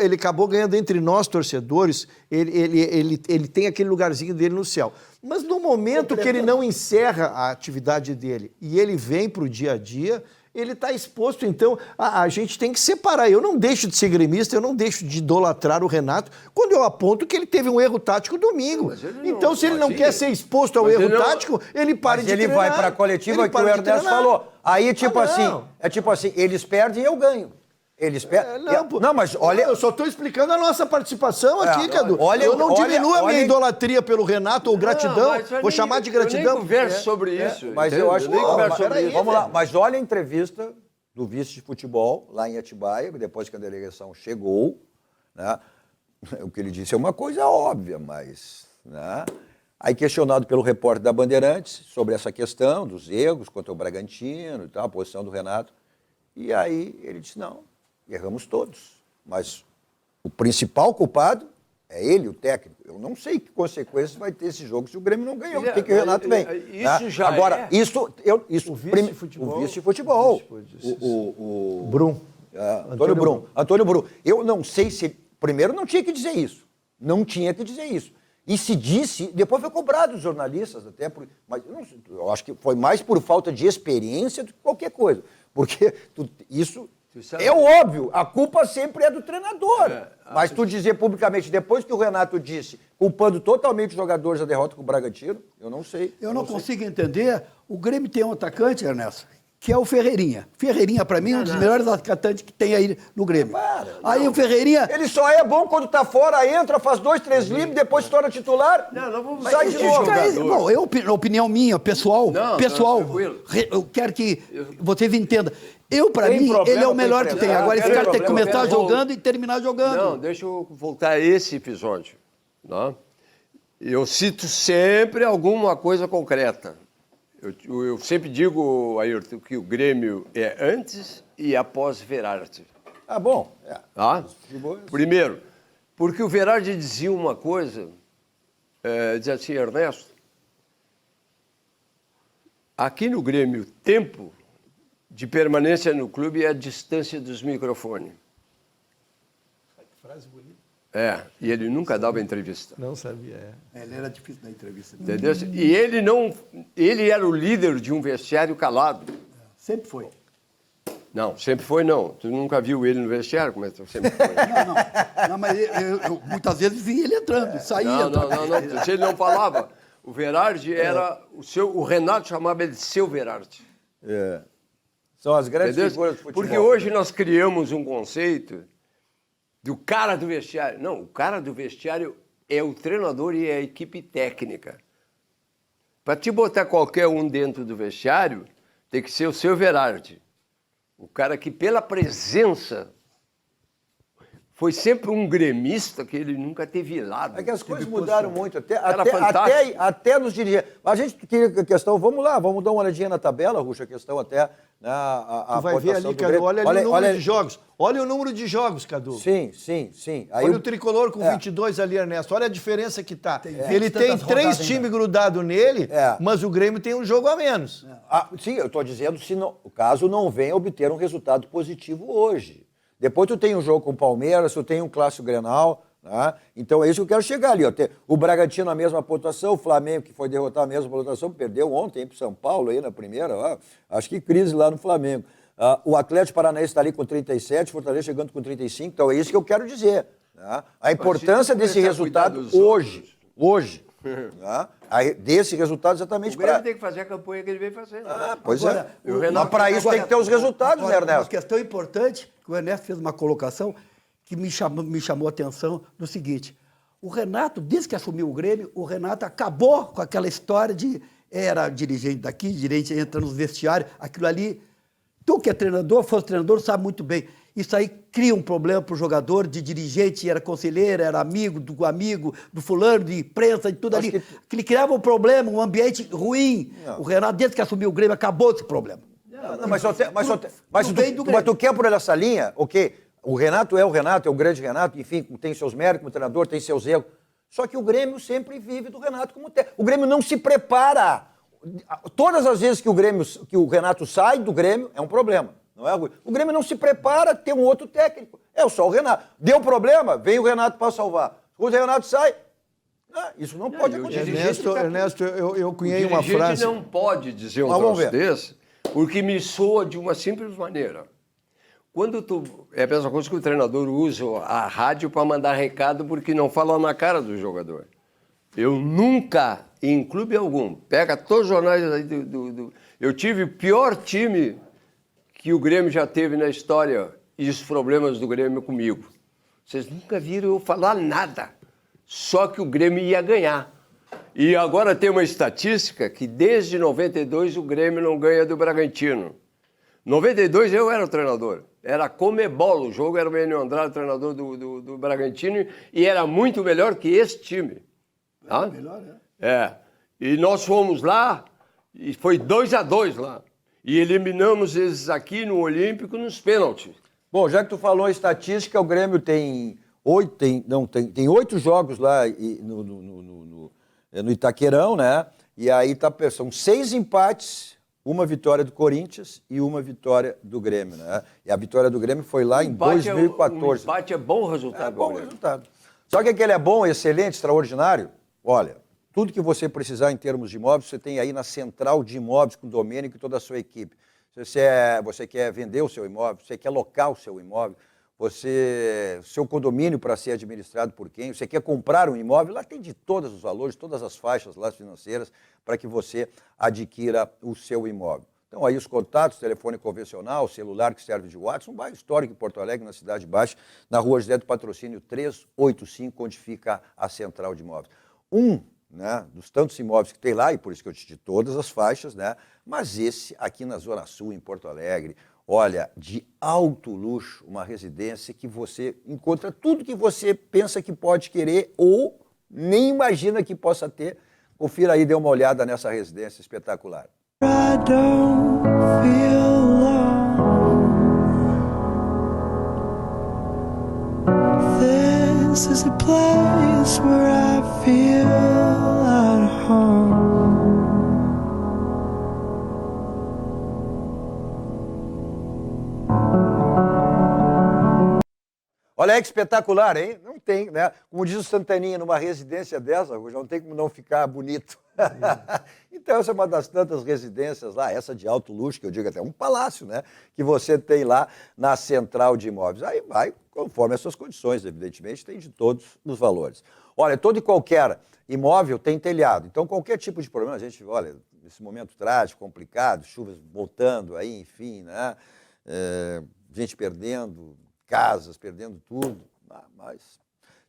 ele acabou ganhando entre nós, torcedores, ele tem aquele lugarzinho dele no céu. Mas no momento que ele não encerra a atividade dele e ele vem para o dia a dia, ele está exposto, então a gente tem que separar. Eu não deixo de ser gremista, eu não deixo de idolatrar o Renato quando eu aponto que ele teve um erro tático domingo. Então, se ele não quer ser exposto ao erro tático, ele para de treinar. Ele vai para a coletiva que o Ernesto falou. Aí, tipo assim, eles perdem e eu ganho. Eles perdem. Não, mas olha... Eu só estou explicando a nossa participação aqui, Cadu. Eu não diminuo a minha idolatria pelo Renato ou gratidão. Vou chamar de gratidão. Eu nem converso sobre isso. Mas eu acho que... Vamos lá. Mas olha a entrevista do vice de futebol lá em Atibaia, depois que a delegação chegou, né? O que ele disse é uma coisa óbvia, mas... Né? Aí questionado pelo repórter da Bandeirantes sobre essa questão dos erros contra o Bragantino e tal, a posição do Renato. E aí ele disse, não, erramos todos, mas o principal culpado é ele, o técnico. Eu não sei que consequências vai ter esse jogo se o Grêmio não ganhou, porque que o Renato vem. Isso já agora, o vice-futebol. O Brum. Antônio Brum. Eu não sei se... Primeiro, não tinha que dizer isso. Não tinha que dizer isso. E se disse, depois foi cobrado dos jornalistas até, mas eu acho que foi mais por falta de experiência do que qualquer coisa. Porque isso é óbvio, a culpa sempre é do treinador. Mas tu dizer publicamente, depois que o Renato disse, culpando totalmente os jogadores da derrota com o Bragantino, eu não sei. Eu não consigo entender. O Grêmio tem um atacante, Ernesto, que é o Ferreirinha. Ferreirinha, para mim, é um dos melhores atacantes que tem aí no Grêmio. O Ferreirinha... Ele só é bom quando tá fora, entra, faz 2, 3 livros, depois se torna titular, sai de novo. Bom, opinião minha, pessoal, eu quero que vocês entendam. Para mim, ele é o melhor que tem. Agora, esse cara tem que começar jogando e terminar jogando. Não, deixa eu voltar a esse episódio. Não? Eu cito sempre alguma coisa concreta. Eu sempre digo, Ayrton, que o Grêmio é antes e após Verardi. Ah, bom. Tá? Primeiro, porque o Verardi dizia uma coisa, dizia assim, Ernesto, aqui no Grêmio, tempo de permanência no clube é a distância dos microfones. Frase bonita. E ele nunca dava entrevista. Não sabia, Ele era difícil da entrevista. Entendeu? E ele era o líder de um vestiário calado. Sempre foi. Não, sempre foi não. Tu nunca viu ele no vestiário? Como é que sempre foi? Não, mas eu muitas vezes vi ele entrando, saía. Não. Se ele não falava, o Verardi era o Renato chamava ele de seu Verardi. São as grandes figuras do futebol. Porque hoje nós criamos um conceito do cara do vestiário. Não, o cara do vestiário é o treinador e a equipe técnica. Para te botar qualquer um dentro do vestiário, tem que ser o seu Verardi. O cara que, pela presença, foi sempre um gremista que ele nunca teve lado. É que as coisas mudaram muito, até nos dirigentes. A gente queria a questão, vamos lá, vamos dar uma olhadinha na tabela, Ruxa, a questão até... Tu vai ver ali, Cadu, olha ali o número de jogos. Olha o número de jogos, Cadu. Sim. Aí olha o Tricolor com 22 ali, Ernesto. Olha a diferença que tá. Ele tem 3 times grudados nele, mas o Grêmio tem um jogo a menos. Sim, eu estou dizendo se caso não venha obter um resultado positivo hoje. Depois tu tem um jogo com o Palmeiras, tu tem um Clássico Grenal, né? Então é isso que eu quero chegar ali. O Bragantino a mesma pontuação, o Flamengo que foi derrotar a mesma pontuação, perdeu ontem para o São Paulo aí na primeira, acho que crise lá no Flamengo. O Atlético Paranaense está ali com 37, Fortaleza chegando com 35, então é isso que eu quero dizer. Né? A importância desse resultado hoje. Né? Aí, desse resultado exatamente O Grêmio para... tem que fazer a campanha que ele vem fazendo. Pois Agora, Mas para isso tem que ter os resultados, né, Agora, uma Ernesto? questão importante, que o Ernesto fez uma colocação que me chamou a atenção do seguinte. O Renato, desde que assumiu o Grêmio, o Renato acabou com aquela história de era dirigente daqui, dirigente entra nos vestiários, aquilo ali. Tu que é treinador, fosse treinador, sabe muito bem. Isso aí cria um problema para o jogador, de dirigente, era conselheiro, era amigo do fulano, de imprensa, de tudo ali. Que ele criava um problema, um ambiente ruim. Não. O Renato, desde que assumiu o Grêmio, acabou esse problema. Mas tu quer por essa linha, ok? O Renato é o grande Renato, enfim, tem seus méritos como treinador, tem seus erros. Só que o Grêmio sempre vive do Renato como técnico. O Grêmio não se prepara. Todas as vezes que o Renato sai do Grêmio, é um problema. Não é? O Grêmio não se prepara a ter um outro técnico. É só o Renato. Deu problema, vem o Renato para salvar. O Renato sai. Isso não pode acontecer. Ernesto, eu cunhei uma frase. O dirigente não pode dizer um troço desse, porque me soa de uma simples maneira. É a mesma coisa que o treinador usa a rádio para mandar recado porque não fala na cara do jogador. Eu nunca, em clube algum, pega todos os jornais aí eu tive o pior time que o Grêmio já teve na história e os problemas do Grêmio comigo. Vocês nunca viram eu falar nada, só que o Grêmio ia ganhar. E agora tem uma estatística que desde 92 o Grêmio não ganha do Bragantino. 92 eu era o treinador, era Comebol, o jogo era o Enio Andrade, o treinador do Bragantino, e era muito melhor que esse time. Tá? Melhor, E nós fomos lá, e foi 2-2 lá. E eliminamos eles aqui no Olímpico nos pênaltis. Bom, já que tu falou em estatística, o Grêmio tem 8 jogos lá no Itaquerão, né? E aí são 6 empates, uma vitória do Corinthians e uma vitória do Grêmio, né? E a vitória do Grêmio foi lá em 2014. O empate é bom resultado. É bom resultado. Só que aquele é bom, excelente, extraordinário? Olha, tudo que você precisar em termos de imóveis, você tem aí na Central de Imóveis com o Domênico e toda a sua equipe. Se você quer vender o seu imóvel, você quer locar o seu imóvel, seu condomínio para ser administrado por quem, você quer comprar um imóvel, lá tem de todos os valores, todas as faixas lá financeiras para que você adquira o seu imóvel. Então aí os contatos, telefone convencional, celular que serve de WhatsApp, um bairro histórico em Porto Alegre, na Cidade Baixa, na Rua José do Patrocínio 385, onde fica a Central de Imóveis. Né, dos tantos imóveis que tem lá, e por isso que eu te disse todas as faixas, né, mas esse aqui na Zona Sul, em Porto Alegre, olha, de alto luxo, uma residência que você encontra tudo que você pensa que pode querer ou nem imagina que possa ter. Confira aí, dê uma olhada nessa residência espetacular. I don't feel alone. This is a place where I feel at home. Olha aí que espetacular, hein? Não tem, né? Como diz o Santaninha, numa residência dessa, não tem como não ficar bonito. Então, essa é uma das tantas residências lá, essa de alto luxo, que eu digo até um palácio, né? Que você tem lá na Central de Imóveis. Aí vai conforme as suas condições, evidentemente, tem de todos os valores. Olha, todo e qualquer imóvel tem telhado. Então, qualquer tipo de problema, a gente, olha, nesse momento trágico, complicado, chuvas voltando aí, enfim, né? Gente perdendo casas, perdendo tudo, mas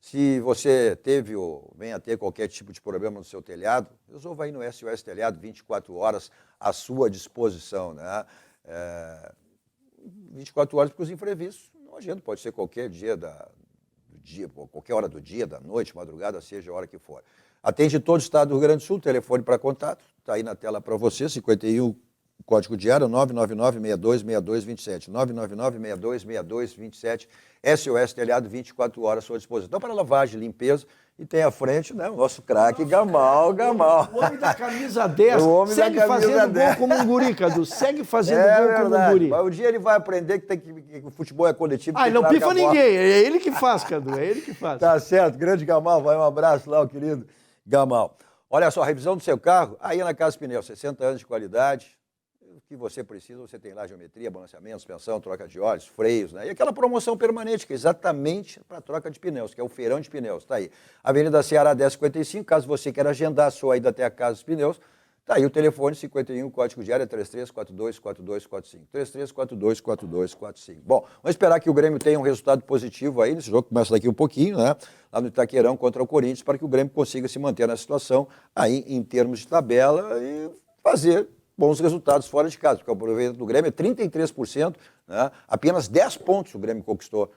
se você teve ou vem a ter qualquer tipo de problema no seu telhado, resolva aí no SOS Telhado, 24 horas à sua disposição, né? 24 horas para os imprevistos, não adianta, pode ser qualquer dia do dia, qualquer hora do dia, da noite, madrugada, seja a hora que for. Atende todo o estado do Rio Grande do Sul, telefone para contato, está aí na tela para você, 51, código diário 999-626227, 999-626227, SOS Telhado, 24 horas à sua disposição. Então, para lavagem, limpeza, e tem à frente, né, o nosso craque Gamal. O homem da camisa 10, segue fazendo gol como um guri, Cadu, segue fazendo gol como um guri. Mas um dia ele vai aprender que o futebol é coletivo. Ele não pifa ninguém, é ele que faz, Cadu, é ele que faz. Tá certo, grande Gamal, vai um abraço lá, o querido Gamal. Olha só, revisão do seu carro, aí na Casa Pneu, 60 anos de qualidade. que você precisa, você tem lá geometria, balanceamento, suspensão, troca de óleos, freios, né? E aquela promoção permanente, que é exatamente para troca de pneus, que é o feirão de pneus, tá aí. Avenida Ceará 1055, caso você queira agendar a sua ida até a Casa dos Pneus, tá aí o telefone 51, o código de área é 3342-4245. 3342-4245. Bom, vamos esperar que o Grêmio tenha um resultado positivo aí nesse jogo, começa daqui um pouquinho, né? Lá no Itaquerão contra o Corinthians, para que o Grêmio consiga se manter na situação aí em termos de tabela e fazer bons resultados fora de casa, porque o aproveitamento do Grêmio é 33%, né? Apenas 10 pontos o Grêmio conquistou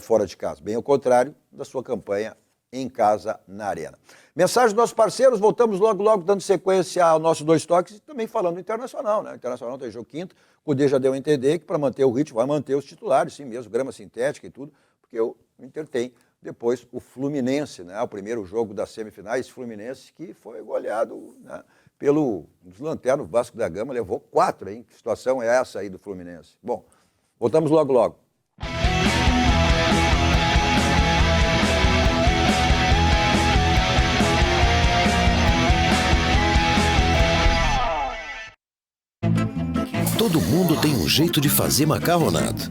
fora de casa, bem ao contrário da sua campanha em casa, na Arena. Mensagem dos nossos parceiros, voltamos logo dando sequência ao nosso Dois Toques e também falando do Internacional, né? O Internacional tem jogo quinto, o Cudê já deu a entender que para manter o ritmo vai manter os titulares, sim mesmo, grama sintética e tudo, porque o Inter tem depois o Fluminense, né? O primeiro jogo das semifinais, Fluminense, que foi goleado, né, pelo lanterna Vasco da Gama, levou 4, hein? Que situação é essa aí do Fluminense? Bom, voltamos logo. Todo mundo tem um jeito de fazer macarronada.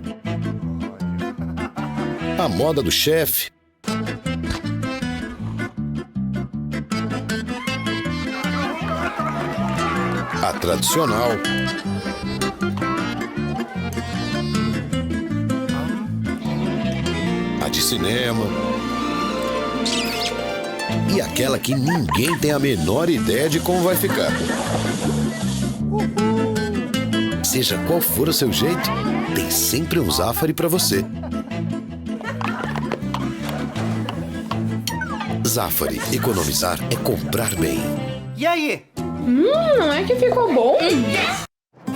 A moda do chefe, a tradicional, a de cinema e aquela que ninguém tem a menor ideia de como vai ficar. Seja qual for o seu jeito, tem sempre um Zafari para você. Zafari, economizar é comprar bem. E aí? Não é que ficou bom?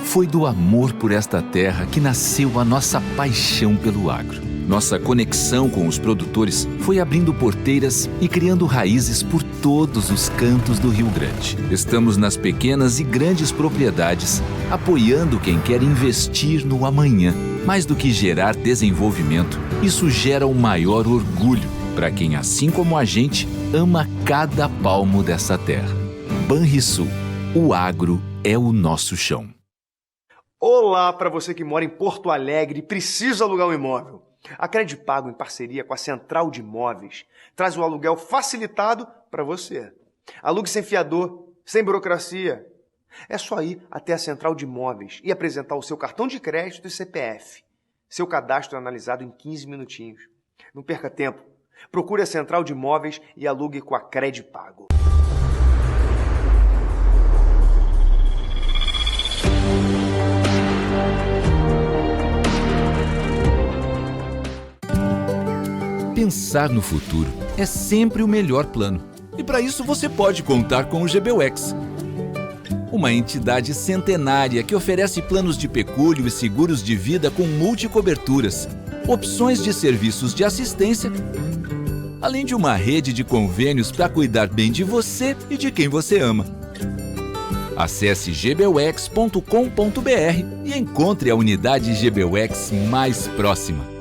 Foi do amor por esta terra que nasceu a nossa paixão pelo agro. Nossa conexão com os produtores foi abrindo porteiras e criando raízes por todos os cantos do Rio Grande. Estamos nas pequenas e grandes propriedades, apoiando quem quer investir no amanhã. Mais do que gerar desenvolvimento, isso gera um maior orgulho para quem, assim como a gente, ama cada palmo dessa terra. Banrisul, o agro é o nosso chão. Olá para você que mora em Porto Alegre e precisa alugar um imóvel. A Credipago, em parceria com a Central de Imóveis, traz o aluguel facilitado para você. Alugue sem fiador, sem burocracia. É só ir até a Central de Imóveis e apresentar o seu cartão de crédito e CPF. Seu cadastro é analisado em 15 minutinhos. Não perca tempo. Procure a Central de Imóveis e alugue com a Credipago. Pensar no futuro é sempre o melhor plano. E para isso você pode contar com o GBUX. Uma entidade centenária que oferece planos de pecúlio e seguros de vida com multicoberturas, opções de serviços de assistência, além de uma rede de convênios para cuidar bem de você e de quem você ama. Acesse gbux.com.br e encontre a unidade GBUX mais próxima.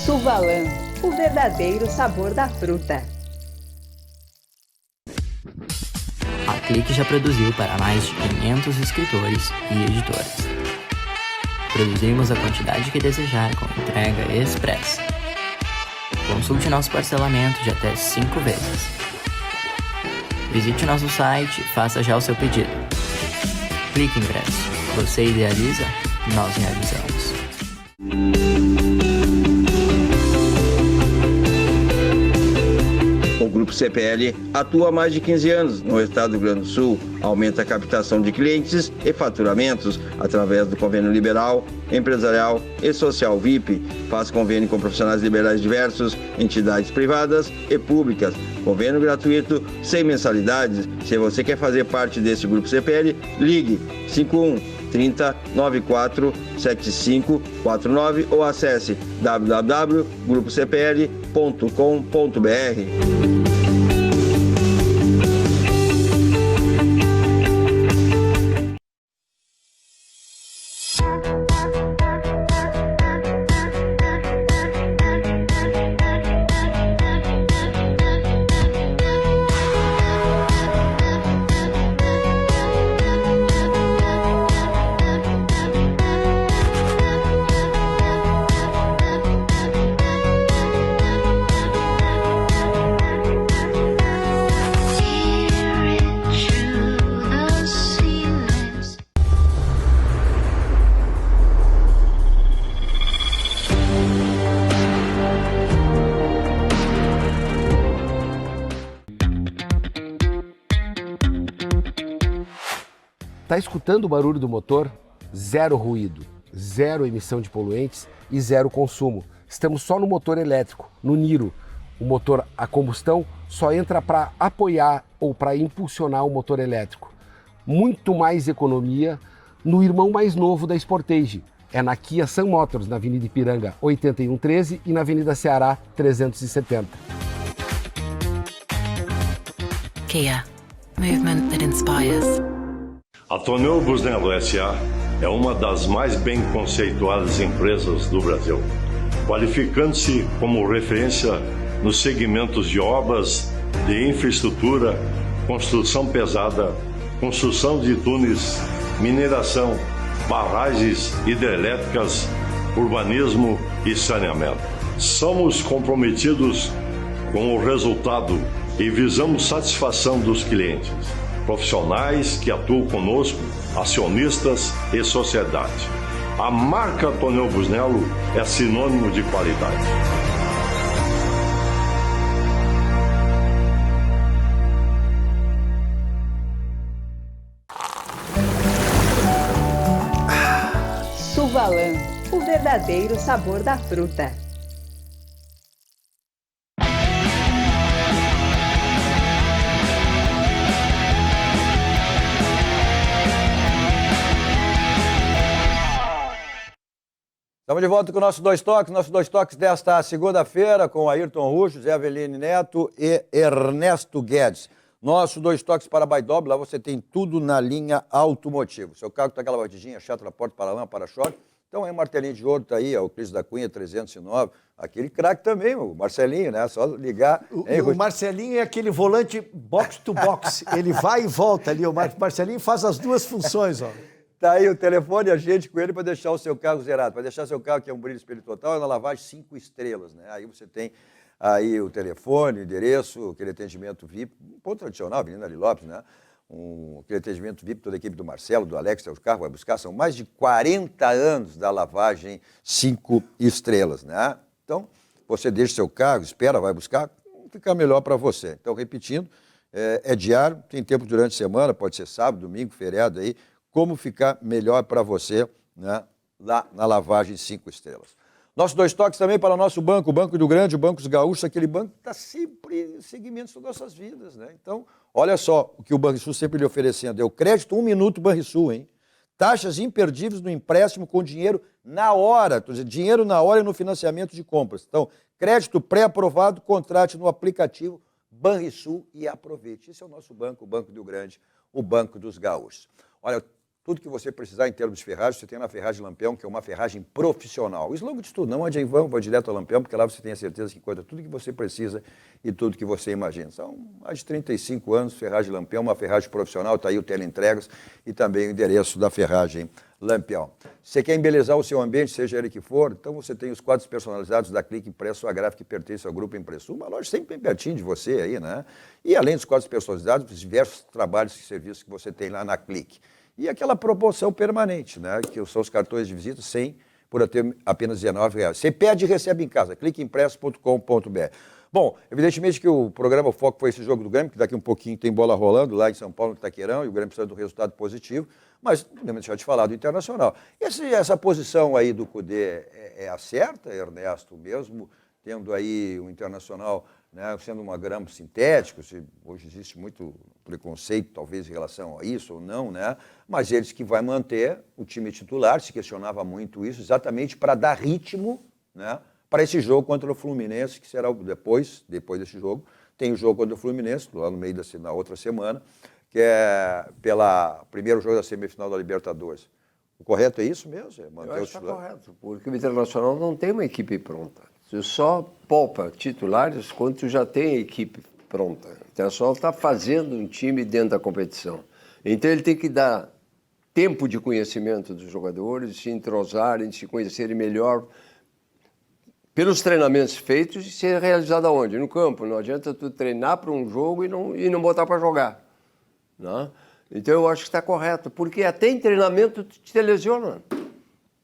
Suvalan, o verdadeiro sabor da fruta. A Clique já produziu para mais de 500 escritores e editoras. Produzimos a quantidade que desejar com entrega expressa. Consulte nosso parcelamento de até 5 vezes. Visite nosso site e faça já o seu pedido. Clique Impresso. Você idealiza, nós realizamos. O Grupo CPL atua há mais de 15 anos no estado do Rio Grande do Sul, aumenta a captação de clientes e faturamentos através do convênio liberal, empresarial e social VIP, faz convênio com profissionais liberais diversos, entidades privadas e públicas, convênio gratuito, sem mensalidades. Se você quer fazer parte desse Grupo CPL, ligue 51 30 94 75 49 ou acesse www.grupocpl.com.br. Tá escutando o barulho do motor? Zero ruído, zero emissão de poluentes e zero consumo. Estamos só no motor elétrico, no Niro. O motor a combustão só entra para apoiar ou para impulsionar o motor elétrico. Muito mais economia no irmão mais novo da Sportage. É na Kia Sun Motors, na Avenida Ipiranga 8113 e na Avenida Ceará 370. Kia. Movement that inspires. A Tonel Busnello S.A. é uma das mais bem conceituadas empresas do Brasil, qualificando-se como referência nos segmentos de obras, de infraestrutura, construção pesada, construção de túneis, mineração, barragens hidrelétricas, urbanismo e saneamento. Somos comprometidos com o resultado e visamos satisfação dos clientes, profissionais que atuam conosco, acionistas e sociedade. A marca Tonel Busnello é sinônimo de qualidade. Suvalan, o verdadeiro sabor da fruta. Estamos de volta com o nosso Dois Toques desta segunda-feira com Ayrton Ruxo, Zé Aveline Neto e Ernesto Guedes. Nosso Dois Toques para Baidob, lá você tem tudo na linha automotivo. Seu carro está aquela batidinha chata na porta, para-lama, para-choque. Então é um martelinho de ouro, tá aí, o Cris da Cunha 309. Aquele craque também, o Marcelinho, né? Só ligar. O Marcelinho é aquele volante box to box. Ele vai e volta ali. O Marcelinho faz as duas funções, ó. Tá aí o telefone, a gente com ele para deixar o seu carro zerado. Para deixar seu carro, que é um brilho espelho total, é na lavagem 5 estrelas, né? Aí você tem aí o telefone, o endereço, aquele atendimento VIP, um ponto tradicional, Avenida Ali Lopes, né? Aquele atendimento VIP, toda a equipe do Marcelo, do Alex, o carro vai buscar, são mais de 40 anos da lavagem 5 estrelas, né? Então, você deixa seu carro, espera, vai buscar, fica melhor para você. Então, repetindo, é diário, tem tempo durante a semana, pode ser sábado, domingo, feriado aí, como ficar melhor para você, né, lá na lavagem 5 estrelas. Nossos Dois Toques também para o nosso banco, o Banco do Grande, o Banco dos Gaúchos, aquele banco que está sempre em segmentos das nossas vidas, né? Então, olha só o que o Banrisul sempre lhe oferecendo. É o crédito 1 minuto Banrisul, hein? Taxas imperdíveis no empréstimo com dinheiro na hora, dinheiro na hora e no financiamento de compras. Então, crédito pré-aprovado, contrate no aplicativo Banrisul e aproveite. Esse é o nosso banco, o Banco do Grande, o Banco dos Gaúchos. Olha, tudo que você precisar em termos de ferragem, você tem na Ferragem Lampião, que é uma ferragem profissional. O slogan de tudo, não ande em vão, vá direto ao Lampião, porque lá você tem a certeza que encontra tudo que você precisa e tudo que você imagina. São mais de 35 anos, Ferragem Lampião, uma ferragem profissional, está aí o teleentregas e também o endereço da Ferragem Lampião. Você quer embelezar o seu ambiente, seja ele que for, então você tem os quadros personalizados da Clique Impresso, a gráfica que pertence ao Grupo Impressul, uma loja sempre bem pertinho de você aí, né? E além dos quadros personalizados, os diversos trabalhos e serviços que você tem lá na Clique. E aquela promoção permanente, né? Que são os cartões de visita 100 por apenas R$19. Você pede e recebe em casa, cliqueimpresso.com.br. Bom, evidentemente que o programa, o foco foi esse jogo do Grêmio, que daqui um pouquinho tem bola rolando lá em São Paulo, no Itaquerão, e o Grêmio precisa de um resultado positivo, mas não podemos deixar de falar do Internacional. Essa posição aí do Cudê é a certa, Ernesto, mesmo tendo aí o Internacional, né, sendo uma grama sintética, hoje existe muito preconceito, talvez, em relação a isso ou não, né? Mas eles que vai manter o time titular, se questionava muito isso, exatamente para dar ritmo, né, para esse jogo contra o Fluminense, que será depois desse jogo, tem o jogo contra o Fluminense, lá no meio da outra semana, que é pelo primeiro jogo da semifinal da Libertadores. O correto é isso mesmo? É manter Eu acho que está correto, porque o Internacional não tem uma equipe pronta. Você só poupa titulares quando tu já tem a equipe pronta. O Internacional está fazendo um time dentro da competição. Então ele tem que dar tempo de conhecimento dos jogadores, se entrosarem, se conhecerem melhor pelos treinamentos feitos e ser realizado aonde? No campo. Não adianta tu treinar para um jogo e não botar para jogar. Não? Então eu acho que está correto, porque até em treinamento tu te lesiona.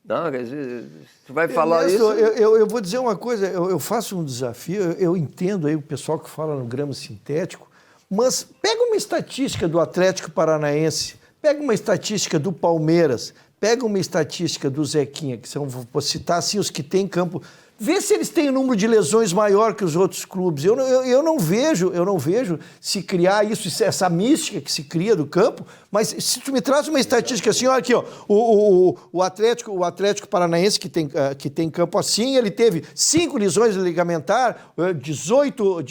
Não, quer dizer, tu vai falar isso... Eu vou dizer uma coisa, eu faço um desafio, eu entendo aí o pessoal que fala no grama sintético, mas pega uma estatística do Atlético Paranaense, Pega uma estatística do Palmeiras, pega uma estatística do Zequinha, que são, vou citar assim, os que têm campo. Vê se eles têm um número de lesões maior que os outros clubes. Eu não vejo se criar isso, essa mística que se cria do campo, mas se tu me traz uma estatística assim, olha aqui, ó, o Atlético Paranaense que tem campo assim, ele teve 5 lisões ligamentares, 18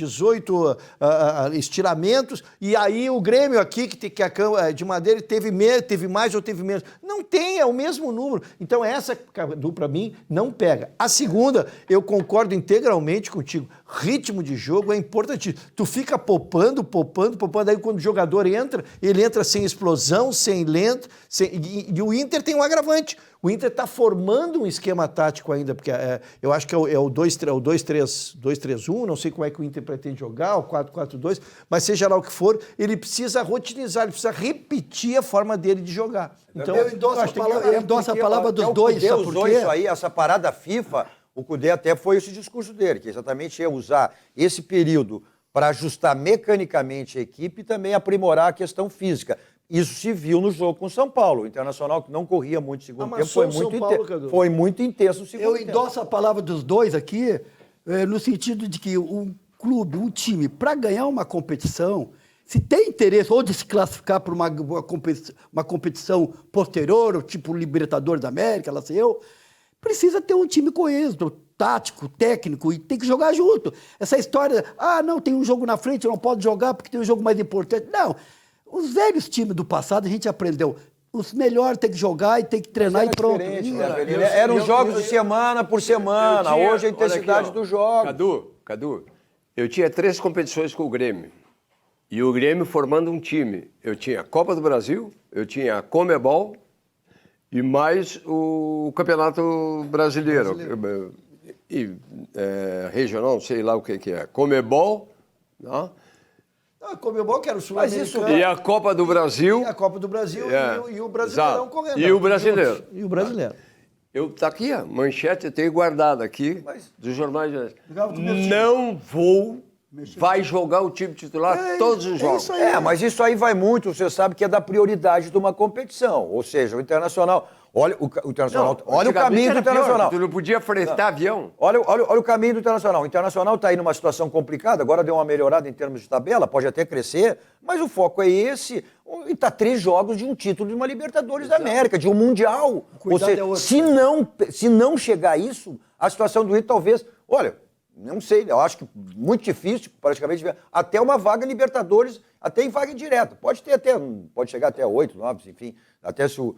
estiramentos, e aí o Grêmio aqui, que a cama de madeira, teve mais ou teve menos. Não tem, é o mesmo número. Então essa, Cadu, para mim, não pega. A segunda, eu concordo integralmente contigo. Ritmo de jogo é importante. Tu fica poupando, aí quando o jogador entra, ele entra sem explosão, sem lento, e o Inter tem um agravante. O Inter está formando um esquema tático ainda, porque eu acho que é o 2-3-1, não sei como é que o Inter pretende jogar, o 4-4-2, mas seja lá o que for, ele precisa rotinizar, ele precisa repetir a forma dele de jogar. Então, eu endosso a palavra dos dois, sabe por quê? Isso aí, essa parada FIFA, o Cudê até foi esse discurso dele, que exatamente ia usar esse período para ajustar mecanicamente a equipe e também aprimorar a questão física. Isso se viu no jogo com o São Paulo. O Internacional, que não corria muito no segundo tempo, foi muito intenso no segundo tempo. Eu endosso a palavra dos dois aqui, no sentido de que um clube, um time, para ganhar uma competição, se tem interesse ou de se classificar para uma competição posterior, tipo Libertadores da América, lá sei eu, precisa ter um time coeso, tático, técnico, e tem que jogar junto. Essa história, não, tem um jogo na frente, eu não posso jogar porque tem um jogo mais importante. Não, os velhos times do passado a gente aprendeu. Os melhores tem que jogar e tem que treinar e pronto. Eram jogos de semana por semana, hoje a intensidade do jogo. Cadu, eu tinha 3 competições com o Grêmio. E o Grêmio formando um time. Eu tinha a Copa do Brasil, eu tinha a Comebol e mais o Campeonato Brasileiro. E regional, não sei lá o que é. Comebol, não? A Comebol que era o Sul-Americano. E a Copa do Brasil. E a Copa do Brasil e o Brasileirão correndo. E o Brasileiro. E o Brasileiro. Tá aqui, a manchete eu tenho guardada aqui, dos jornais. Não vai jogar o time titular todos os jogos. Mas isso aí vai muito, você sabe que é da prioridade de uma competição. Ou seja, o Internacional... Olha o Internacional, olha o caminho do Internacional. Tu não podia fretar avião. Olha o caminho do Internacional. O Internacional está aí numa situação complicada, agora deu uma melhorada em termos de tabela, pode até crescer, mas o foco é esse. E está 3 jogos de um título de uma Libertadores da América, de um Mundial. Ou seja, se não chegar a isso, a situação do Inter talvez... Olha, não sei, eu acho que muito difícil, praticamente, até uma vaga Libertadores, até em vaga direta. Pode chegar até 8, 9, enfim, até se o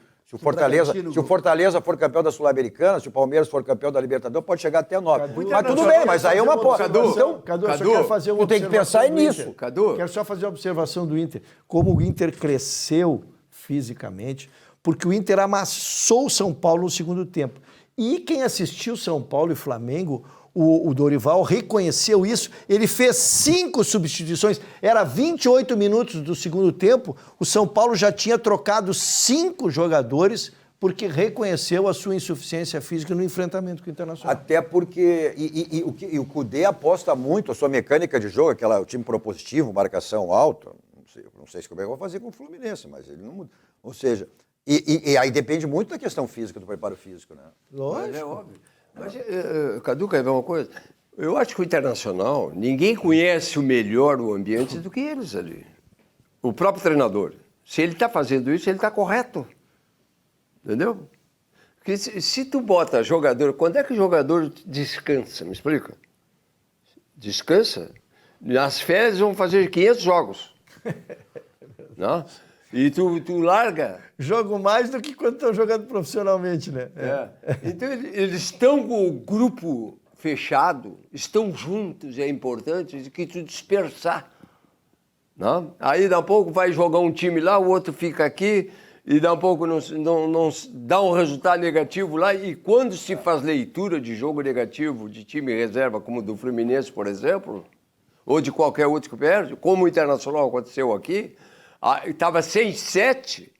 Fortaleza for campeão da Sul-Americana, se o Palmeiras for campeão da Libertadores, pode chegar até 9. Mas tudo bem, mas aí é uma porra. Cadu, eu só quero fazer uma observação. Tu tem que pensar nisso. Quero só fazer uma observação do Inter. Como o Inter cresceu fisicamente, porque o Inter amassou o São Paulo no segundo tempo. E quem assistiu São Paulo e Flamengo, o Dorival reconheceu isso, ele fez 5 substituições, era 28 minutos do segundo tempo, o São Paulo já tinha trocado 5 jogadores porque reconheceu a sua insuficiência física no enfrentamento com o Internacional. Até porque, o Cudê aposta muito a sua mecânica de jogo, o time propositivo, marcação alta, não sei como é que eu vou fazer com o Fluminense, mas ele não muda. Ou seja, e aí depende muito da questão física, do preparo físico, né? Lógico. Mas é óbvio. Mas, Cadu, quer ver uma coisa? Eu acho que o Internacional, ninguém conhece melhor o ambiente do que eles ali. O próprio treinador. Se ele está fazendo isso, ele está correto. Entendeu? Porque se tu bota jogador... Quando é que o jogador descansa? Me explica. Descansa? Nas férias vão fazer 500 jogos. Não? E tu larga... Jogo mais do que quando estão jogando profissionalmente, né? Então, eles estão com o grupo fechado, estão juntos, é importante, de que tu dispersar. Não? Aí, daqui a pouco, vai jogar um time lá, o outro fica aqui, e daqui a pouco não dá um resultado negativo lá. E quando se faz leitura de jogo negativo de time reserva, como do Fluminense, por exemplo, ou de qualquer outro que perde, como o Internacional aconteceu aqui, estava 6-7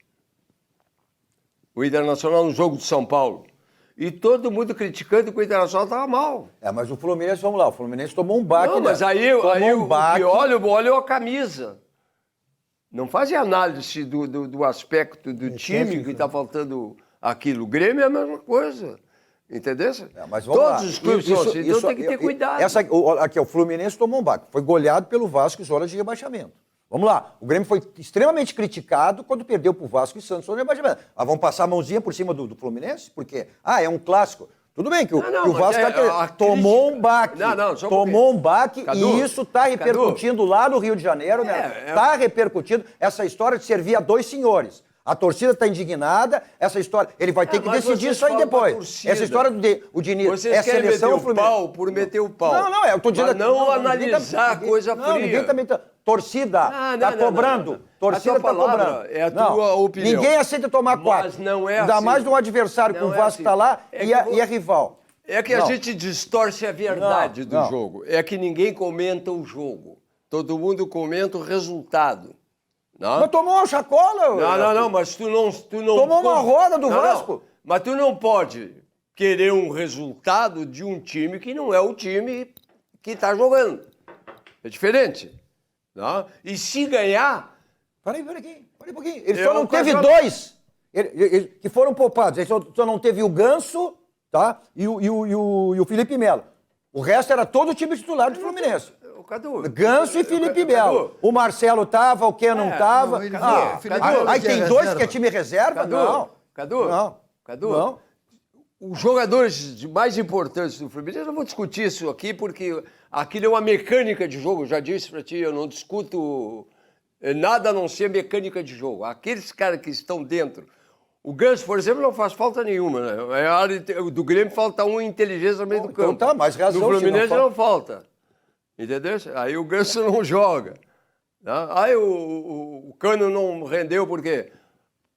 o Internacional no jogo de São Paulo. E todo mundo criticando que o Internacional estava mal. Mas o Fluminense, vamos lá, o Fluminense tomou um baque. Não, mas aí olha a camisa. Não fazem análise do aspecto do time que está faltando aquilo. O Grêmio é a mesma coisa. Entendeu? Mas vamos Todos lá. os clubes são assim, então tem que ter cuidado. Aqui, o Fluminense tomou um baque. Foi goleado pelo Vasco em zona de rebaixamento. Vamos lá. O Grêmio foi extremamente criticado quando perdeu pro Vasco e Santos em zona de rebaixamento. Mas vamos passar a mãozinha por cima do Fluminense? Por quê? É um clássico. Tudo bem que o Vasco tomou um baque. Tomou um baque e isso está repercutindo lá no Rio de Janeiro, né? Está repercutindo essa história de servir a dois senhores. A torcida está indignada, essa história. Ele vai ter que decidir isso aí depois. Essa história do Diniz. Vocês querem meter o pau por meter o pau. Não, eu tô dizendo. Mas não analisar a coisa fria. Não, ninguém também tá. Torcida está cobrando. Torcida está cobrando. É a tua opinião. Ninguém aceita tomar 4. Mas não é Ainda assim. mais de um adversário que o Vasco está lá e é rival. É que a gente distorce a verdade do jogo. É que ninguém comenta o jogo. Todo mundo comenta o resultado. Não? Mas tomou uma chacola? Não, mas tu não tomou uma roda do Vasco? Não. Mas tu não pode querer um resultado de um time que não é o time que está jogando. É diferente. Não? E se ganhar... Peraí um pouquinho. Ele só não teve dois que foram poupados. Ele só não teve o Ganso, tá? E o Felipe Melo. O resto era todo o time titular do Fluminense. Cadu, Ganso e Felipe Melo. O Marcelo tava, o Ken não tava. Aí tem dois que é time reserva? Cadu, os jogadores mais importantes do Fluminense, eu não vou discutir isso aqui, porque aquilo é uma mecânica de jogo. Eu já disse para ti, eu não discuto nada a não ser mecânica de jogo. Aqueles caras que estão dentro. O Ganso, por exemplo, não faz falta nenhuma, né? Do Grêmio falta uma inteligência no meio do campo. Então tá, mais razão. Do Fluminense não falta. Entendeu? Aí o Ganso não joga. Tá? Aí o Cano não rendeu por quê?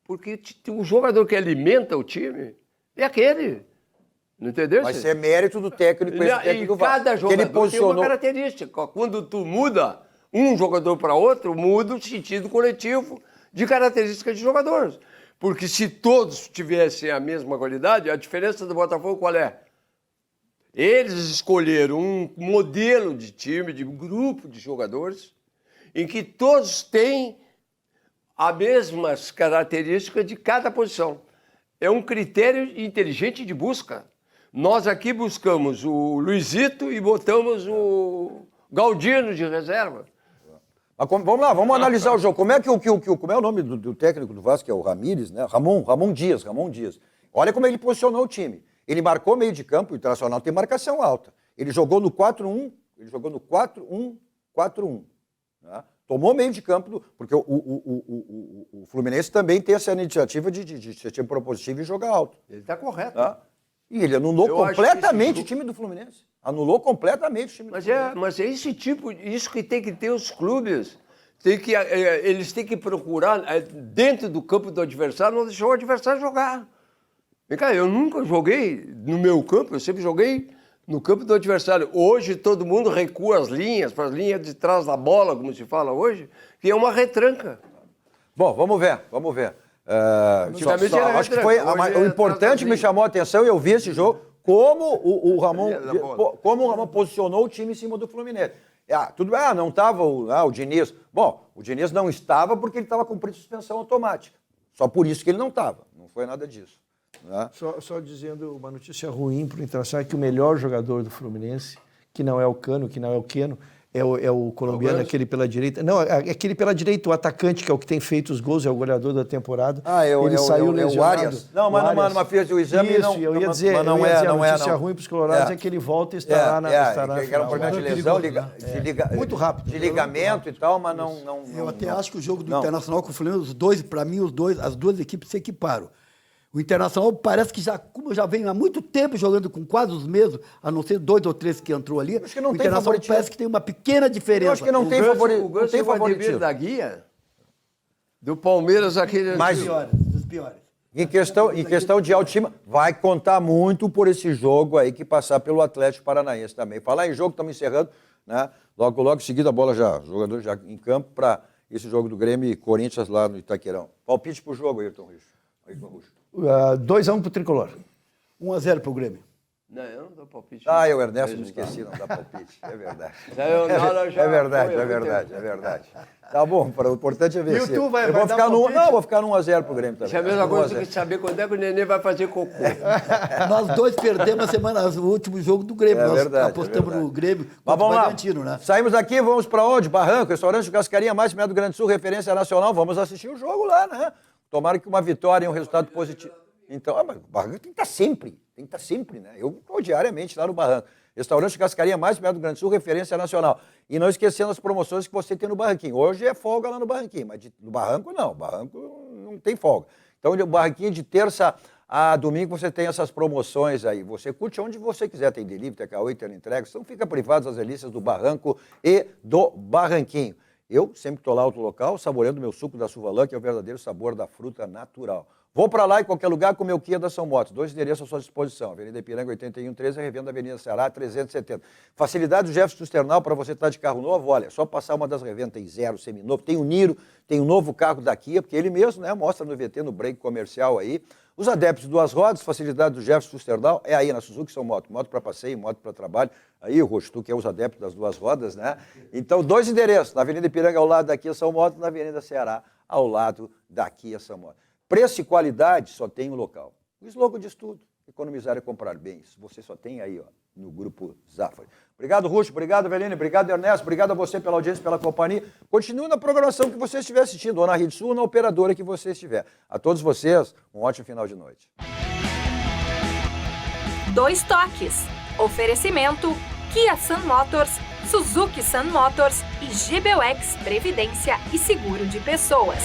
Porque o jogador que alimenta o time é aquele. Não entendeu? Mas é mérito do técnico e técnico do Vasco. Cada jogador tem uma característica. Quando tu muda um jogador para outro, muda o sentido coletivo de características de jogadores. Porque se todos tivessem a mesma qualidade, a diferença do Botafogo qual é? Eles escolheram um modelo de time, de um grupo de jogadores, em que todos têm as mesmas características de cada posição. É um critério inteligente de busca. Nós aqui buscamos o Luizito e botamos o Galdino de reserva. Mas vamos lá, vamos analisar o jogo. Como é o nome do técnico do Vasco, que é o Ramírez, né? Ramon Dias. Olha como ele posicionou o time. Ele marcou meio de campo, o Internacional tem marcação alta. Ele jogou no 4-1, Né? Tomou meio de campo, porque o Fluminense também tem essa iniciativa de ser time propositivo e jogar alto. Ele está correto. Tá? E ele anulou completamente o time do Fluminense. Anulou completamente o time do Fluminense. Mas é esse tipo, isso que tem que ter os clubes. Eles têm que procurar, dentro do campo do adversário, não deixar o adversário jogar. Vem cá, eu nunca joguei no meu campo, eu sempre joguei no campo do adversário. Hoje todo mundo recua as linhas, para as linhas de trás da bola, como se fala hoje, que é uma retranca. Bom, vamos ver. Acho que foi o importante que me chamou a atenção, e eu vi esse jogo, como o Ramon posicionou o time em cima do Fluminense. Tudo bem, não estava o Diniz. Bom, o Diniz não estava porque ele estava cumprindo suspensão automática. Só por isso que ele não estava. Não foi nada disso. Né? Só dizendo uma notícia ruim para o Internacional, é que o melhor jogador do Fluminense, que não é o Cano, que não é o Queno, é o colombiano, aquele pela direita. Não, aquele pela direita, o atacante, que é o que tem feito os gols, é o goleador da temporada. Ele saiu lesionado. Arias. Não, mas fez o exame e não... Isso, eu ia dizer, a notícia ruim para os colorados é que ele volta e estará na era um problema de lesão, muito rápido. De ligamento e tal, mas não... Eu até acho que o jogo do Internacional com o Fluminense, para mim, as duas equipes se equiparam. O Internacional parece que como já vem há muito tempo jogando com quase os mesmos, a não ser 2 ou 3 que entrou ali, acho que não o Internacional parece que tem uma pequena diferença. Eu acho que não tem favoritismo. O Ganso é o Ademir da Guia do Palmeiras, aquele... Dos piores. Em questão de autoestima, vai contar muito por esse jogo aí que passar pelo Atlético Paranaense também. Falar em jogo, estamos encerrando, né? Logo em seguida a bola os jogadores já em campo para esse jogo do Grêmio e Corinthians lá no Itaquerão. Palpite pro jogo, Ayrton Russo. 2-1 pro Tricolor. 1-0 pro Grêmio. Não, eu não dou palpite. Eu, Ernesto, me esqueci, não dá palpite. É verdade. É verdade. Tá bom, o importante é vencer. E tu vai vou ficar no 1x0 pro Grêmio também. Isso é a mesma coisa que saber quando é que o Nenê vai fazer cocô. Nós dois perdemos o último jogo do Grêmio. Nós apostamos no Grêmio contra o Bragantino, né? Saímos daqui, vamos pra onde? Barranco, restaurante Churrascaria mais do Grande Sul, referência nacional. Vamos assistir o jogo lá, né? Tomara que uma vitória e um resultado positivo. Então, mas o Barranco tem que estar sempre, né? Eu estou diariamente lá no Barranco. Restaurante Cascarinha mais do Grande Sul, referência nacional. E não esquecendo as promoções que você tem no Barranquinho. Hoje é folga lá no Barranquinho, mas no Barranco não. Barranco não tem folga. Então, no Barranquinho, de terça a domingo, você tem essas promoções aí. Você curte onde você quiser. Tem delivery, tem caô, tem entrega. Então, fica privado das delícias do Barranco e do Barranquinho. Eu sempre estou lá no local, saboreando meu suco da Suvalã, que é o verdadeiro sabor da fruta natural. Vou para lá em qualquer lugar com o meu Kia da São Motos. 2 endereços à sua disposição. Avenida Ipiranga 8113, revenda Avenida Ceará 370. Facilidade do Jefferson Sternal para você estar de carro novo. Olha, só passar uma das revendas. Tem zero, seminovo. Tem o Niro, tem um novo carro da Kia, porque ele mesmo, né, mostra no VT, no break comercial aí. Os adeptos de 2 rodas, facilidade do Jefferson Sternal, é aí na Suzuki São Moto. Moto para passeio, moto para trabalho. Aí, Roxo, tu que é os adeptos das 2 rodas, né? Então, 2 endereços. Na Avenida Ipiranga ao lado da Kia São Moto, na Avenida Ceará ao lado da Kia São Moto. Preço e qualidade só tem um local. O slogan diz tudo. Economizar é comprar bens. Você só tem aí, ó, no Grupo Zafari. Obrigado, Ruxo. Obrigado, Aveline. Obrigado, Ernesto. Obrigado a você pela audiência, pela companhia. Continue na programação que você estiver assistindo, ou na Rede Sul, ou na operadora que você estiver. A todos vocês, um ótimo final de noite. 2 toques. Oferecimento Kia Sun Motors, Suzuki Sun Motors e GBUX Previdência e Seguro de Pessoas.